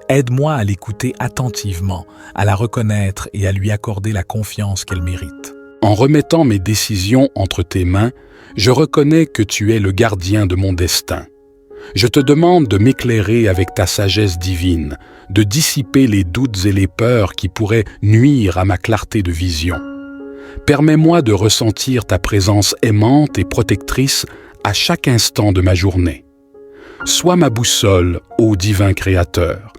Aide-moi à l'écouter attentivement, à la reconnaître et à lui accorder la confiance qu'elle mérite. En remettant mes décisions entre tes mains, je reconnais que tu es le gardien de mon destin. Je te demande de m'éclairer avec ta sagesse divine, de dissiper les doutes et les peurs qui pourraient nuire à ma clarté de vision. Permets-moi de ressentir ta présence aimante et protectrice à chaque instant de ma journée. Sois ma boussole, ô divin Créateur.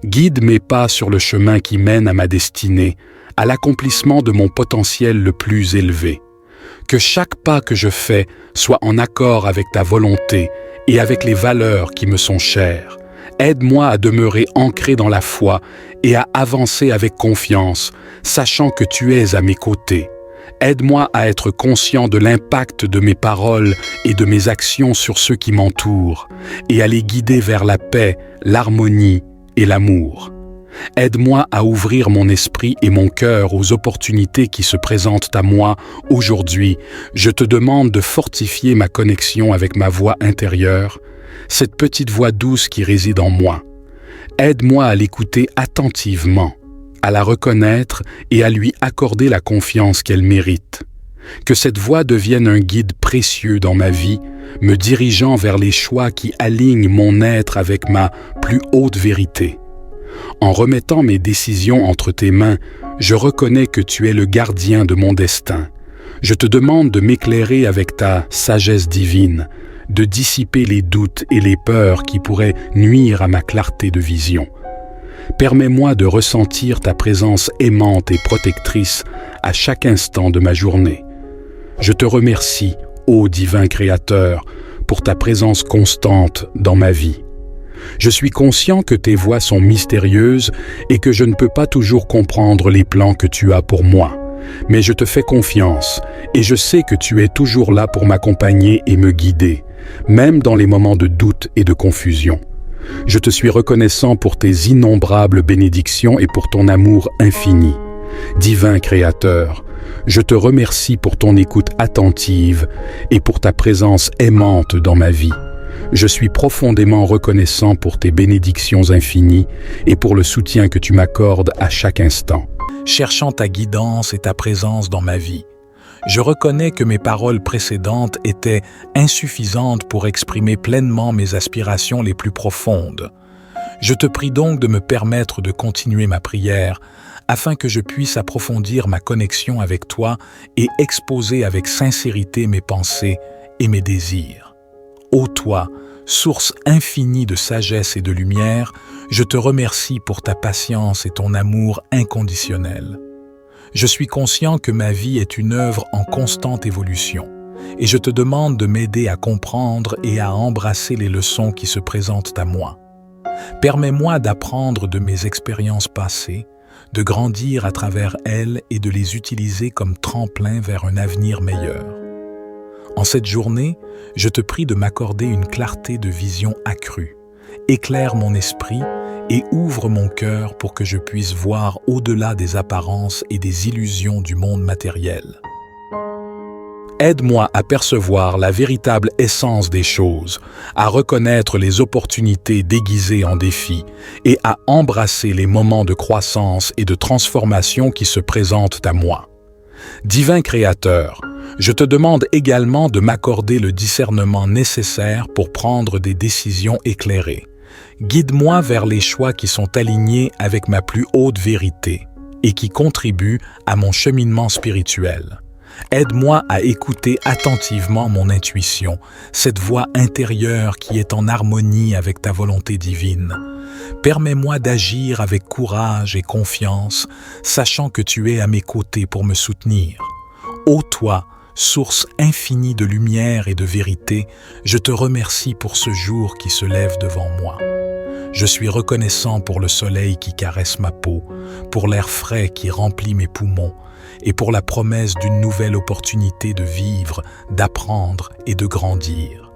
Guide mes pas sur le chemin qui mène à ma destinée, à l'accomplissement de mon potentiel le plus élevé. Que chaque pas que je fais soit en accord avec ta volonté et avec les valeurs qui me sont chères. Aide-moi à demeurer ancré dans la foi et à avancer avec confiance, sachant que tu es à mes côtés. Aide-moi à être conscient de l'impact de mes paroles et de mes actions sur ceux qui m'entourent, et à les guider vers la paix, l'harmonie et l'amour. Aide-moi à ouvrir mon esprit et mon cœur aux opportunités qui se présentent à moi aujourd'hui. Je te demande de fortifier ma connexion avec ma voix intérieure, cette petite voix douce qui réside en moi. Aide-moi à l'écouter attentivement, à la reconnaître et à lui accorder la confiance qu'elle mérite. Que cette voix devienne un guide précieux dans ma vie, me dirigeant vers les choix qui alignent mon être avec ma plus haute vérité. En remettant mes décisions entre tes mains, je reconnais que tu es le gardien de mon destin. Je te demande de m'éclairer avec ta sagesse divine, de dissiper les doutes et les peurs qui pourraient nuire à ma clarté de vision. Permets-moi de ressentir ta présence aimante et protectrice à chaque instant de ma journée. Je te remercie, ô divin Créateur, pour ta présence constante dans ma vie. Je suis conscient que tes voies sont mystérieuses et que je ne peux pas toujours comprendre les plans que tu as pour moi. Mais je te fais confiance et je sais que tu es toujours là pour m'accompagner et me guider, même dans les moments de doute et de confusion. Je te suis reconnaissant pour tes innombrables bénédictions et pour ton amour infini. Divin Créateur, je te remercie pour ton écoute attentive et pour ta présence aimante dans ma vie. Je suis profondément reconnaissant pour tes bénédictions infinies et pour le soutien que tu m'accordes à chaque instant. Cherchant ta guidance et ta présence dans ma vie, Je reconnais que mes paroles précédentes étaient insuffisantes pour exprimer pleinement mes aspirations les plus profondes. Je te prie donc de me permettre de continuer ma prière afin que je puisse approfondir ma connexion avec toi et exposer avec sincérité mes pensées et mes désirs. Ô toi, source infinie de sagesse et de lumière, je te remercie pour ta patience et ton amour inconditionnel. Je suis conscient que ma vie est une œuvre en constante évolution, et je te demande de m'aider à comprendre et à embrasser les leçons qui se présentent à moi. Permets-moi d'apprendre de mes expériences passées, de grandir à travers elles et de les utiliser comme tremplin vers un avenir meilleur. En cette journée, je te prie de m'accorder une clarté de vision accrue. Éclaire mon esprit et ouvre mon cœur pour que je puisse voir au-delà des apparences et des illusions du monde matériel. Aide-moi à percevoir la véritable essence des choses, à reconnaître les opportunités déguisées en défis et à embrasser les moments de croissance et de transformation qui se présentent à moi. Divin Créateur, je te demande également de m'accorder le discernement nécessaire pour prendre des décisions éclairées. Guide-moi vers les choix qui sont alignés avec ma plus haute vérité et qui contribuent à mon cheminement spirituel. Aide-moi à écouter attentivement mon intuition, cette voix intérieure qui est en harmonie avec ta volonté divine. Permets-moi d'agir avec courage et confiance, sachant que tu es à mes côtés pour me soutenir. Ô toi, source infinie de lumière et de vérité, je te remercie pour ce jour qui se lève devant moi. Je suis reconnaissant pour le soleil qui caresse ma peau, pour l'air frais qui remplit mes poumons, et pour la promesse d'une nouvelle opportunité de vivre, d'apprendre et de grandir.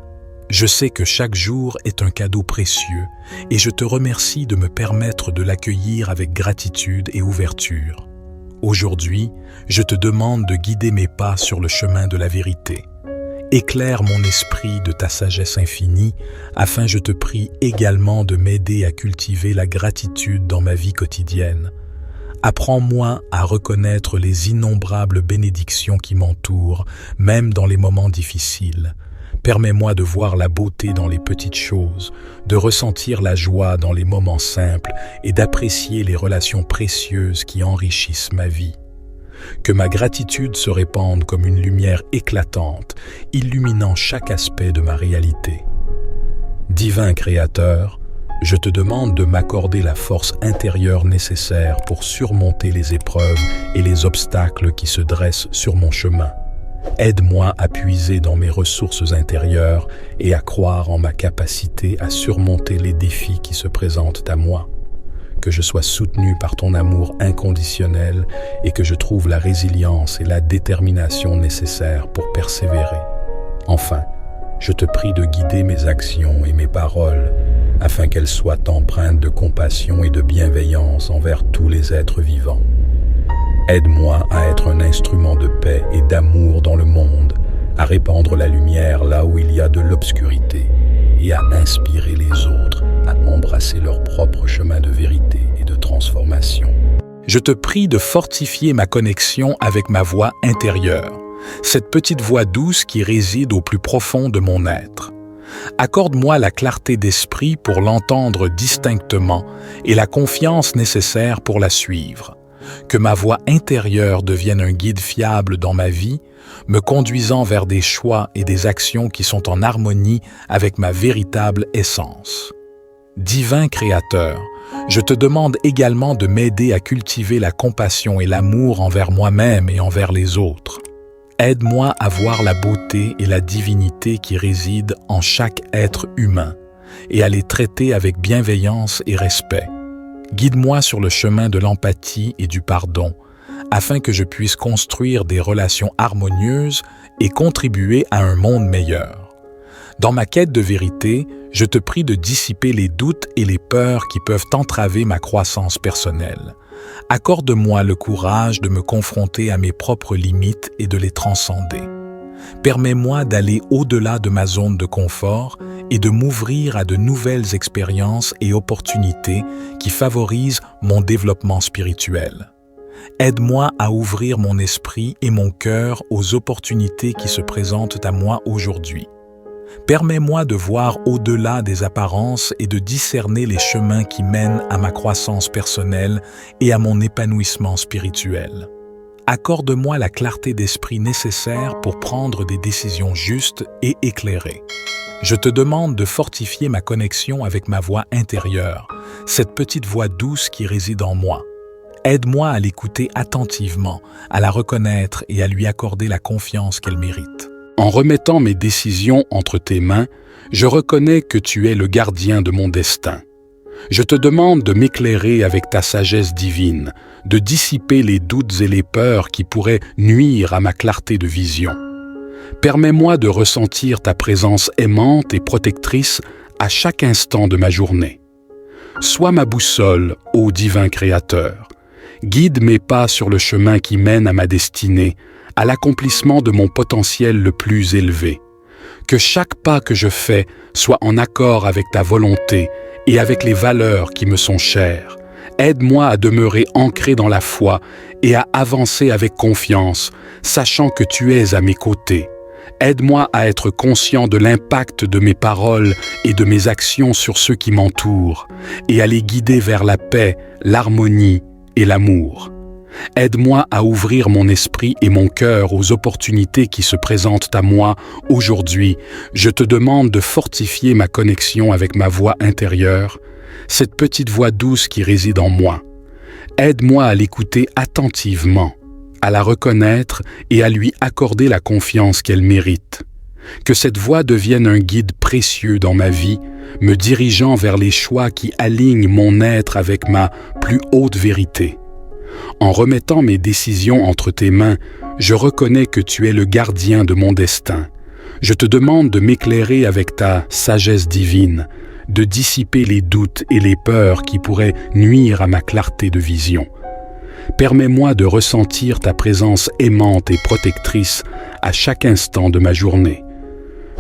Je sais que chaque jour est un cadeau précieux, et je te remercie de me permettre de l'accueillir avec gratitude et ouverture. Aujourd'hui, je te demande de guider mes pas sur le chemin de la vérité. Éclaire mon esprit de ta sagesse infinie, afin je te prie également de m'aider à cultiver la gratitude dans ma vie quotidienne. Apprends-moi à reconnaître les innombrables bénédictions qui m'entourent, même dans les moments difficiles. Permets-moi de voir la beauté dans les petites choses, de ressentir la joie dans les moments simples et d'apprécier les relations précieuses qui enrichissent ma vie. Que ma gratitude se répande comme une lumière éclatante, illuminant chaque aspect de ma réalité. Divin Créateur, je te demande de m'accorder la force intérieure nécessaire pour surmonter les épreuves et les obstacles qui se dressent sur mon chemin. Aide-moi à puiser dans mes ressources intérieures et à croire en ma capacité à surmonter les défis qui se présentent à moi. Que je sois soutenu par ton amour inconditionnel et que je trouve la résilience et la détermination nécessaires pour persévérer. Enfin, je te prie de guider mes actions et mes paroles afin qu'elles soient empreintes de compassion et de bienveillance envers tous les êtres vivants. Aide-moi à être un instrument de paix et d'amour dans le monde, à répandre la lumière là où il y a de l'obscurité et à inspirer les autres à embrasser leur propre chemin de vérité et de transformation. Je te prie de fortifier ma connexion avec ma voix intérieure, cette petite voix douce qui réside au plus profond de mon être. Accorde-moi la clarté d'esprit pour l'entendre distinctement et la confiance nécessaire pour la suivre. Que ma voix intérieure devienne un guide fiable dans ma vie, me conduisant vers des choix et des actions qui sont en harmonie avec ma véritable essence. Divin Créateur, je te demande également de m'aider à cultiver la compassion et l'amour envers moi-même et envers les autres. Aide-moi à voir la beauté et la divinité qui résident en chaque être humain et à les traiter avec bienveillance et respect. Guide-moi sur le chemin de l'empathie et du pardon, afin que je puisse construire des relations harmonieuses et contribuer à un monde meilleur. Dans ma quête de vérité, je te prie de dissiper les doutes et les peurs qui peuvent entraver ma croissance personnelle. Accorde-moi le courage de me confronter à mes propres limites et de les transcender. Permets-moi d'aller au-delà de ma zone de confort et de m'ouvrir à de nouvelles expériences et opportunités qui favorisent mon développement spirituel. Aide-moi à ouvrir mon esprit et mon cœur aux opportunités qui se présentent à moi aujourd'hui. Permets-moi de voir au-delà des apparences et de discerner les chemins qui mènent à ma croissance personnelle et à mon épanouissement spirituel. Accorde-moi la clarté d'esprit nécessaire pour prendre des décisions justes et éclairées. Je te demande de fortifier ma connexion avec ma voix intérieure, cette petite voix douce qui réside en moi. Aide-moi à l'écouter attentivement, à la reconnaître et à lui accorder la confiance qu'elle mérite. En remettant mes décisions entre tes mains, je reconnais que tu es le gardien de mon destin. Je te demande de m'éclairer avec ta sagesse divine, de dissiper les doutes et les peurs qui pourraient nuire à ma clarté de vision. Permets-moi de ressentir ta présence aimante et protectrice à chaque instant de ma journée. Sois ma boussole, ô divin Créateur. Guide mes pas sur le chemin qui mène à ma destinée, à l'accomplissement de mon potentiel le plus élevé. Que chaque pas que je fais soit en accord avec ta volonté et avec les valeurs qui me sont chères. Aide-moi à demeurer ancré dans la foi et à avancer avec confiance, sachant que tu es à mes côtés. Aide-moi à être conscient de l'impact de mes paroles et de mes actions sur ceux qui m'entourent, et à les guider vers la paix, l'harmonie et l'amour. Aide-moi à ouvrir mon esprit et mon cœur aux opportunités qui se présentent à moi aujourd'hui. Je te demande de fortifier ma connexion avec ma voix intérieure, cette petite voix douce qui réside en moi. Aide-moi à l'écouter attentivement, à la reconnaître et à lui accorder la confiance qu'elle mérite. Que cette voix devienne un guide précieux dans ma vie, me dirigeant vers les choix qui alignent mon être avec ma plus haute vérité. En remettant mes décisions entre tes mains, je reconnais que tu es le gardien de mon destin. Je te demande de m'éclairer avec ta sagesse divine, de dissiper les doutes et les peurs qui pourraient nuire à ma clarté de vision. Permets-moi de ressentir ta présence aimante et protectrice à chaque instant de ma journée.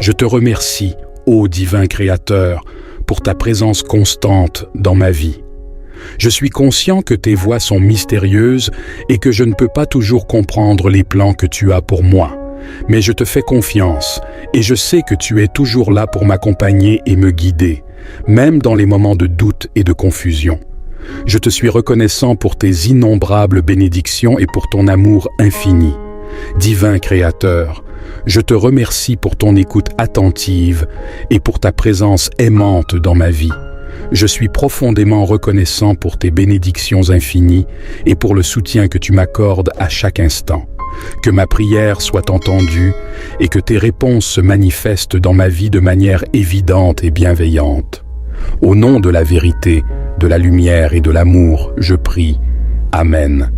Je te remercie, ô divin Créateur, pour ta présence constante dans ma vie. Je suis conscient que tes voies sont mystérieuses et que je ne peux pas toujours comprendre les plans que tu as pour moi. Mais je te fais confiance et je sais que tu es toujours là pour m'accompagner et me guider, même dans les moments de doute et de confusion. Je te suis reconnaissant pour tes innombrables bénédictions et pour ton amour infini. Divin Créateur, je te remercie pour ton écoute attentive et pour ta présence aimante dans ma vie. Je suis profondément reconnaissant pour tes bénédictions infinies et pour le soutien que tu m'accordes à chaque instant. Que ma prière soit entendue et que tes réponses se manifestent dans ma vie de manière évidente et bienveillante. Au nom de la vérité, de la lumière et de l'amour, je prie. Amen.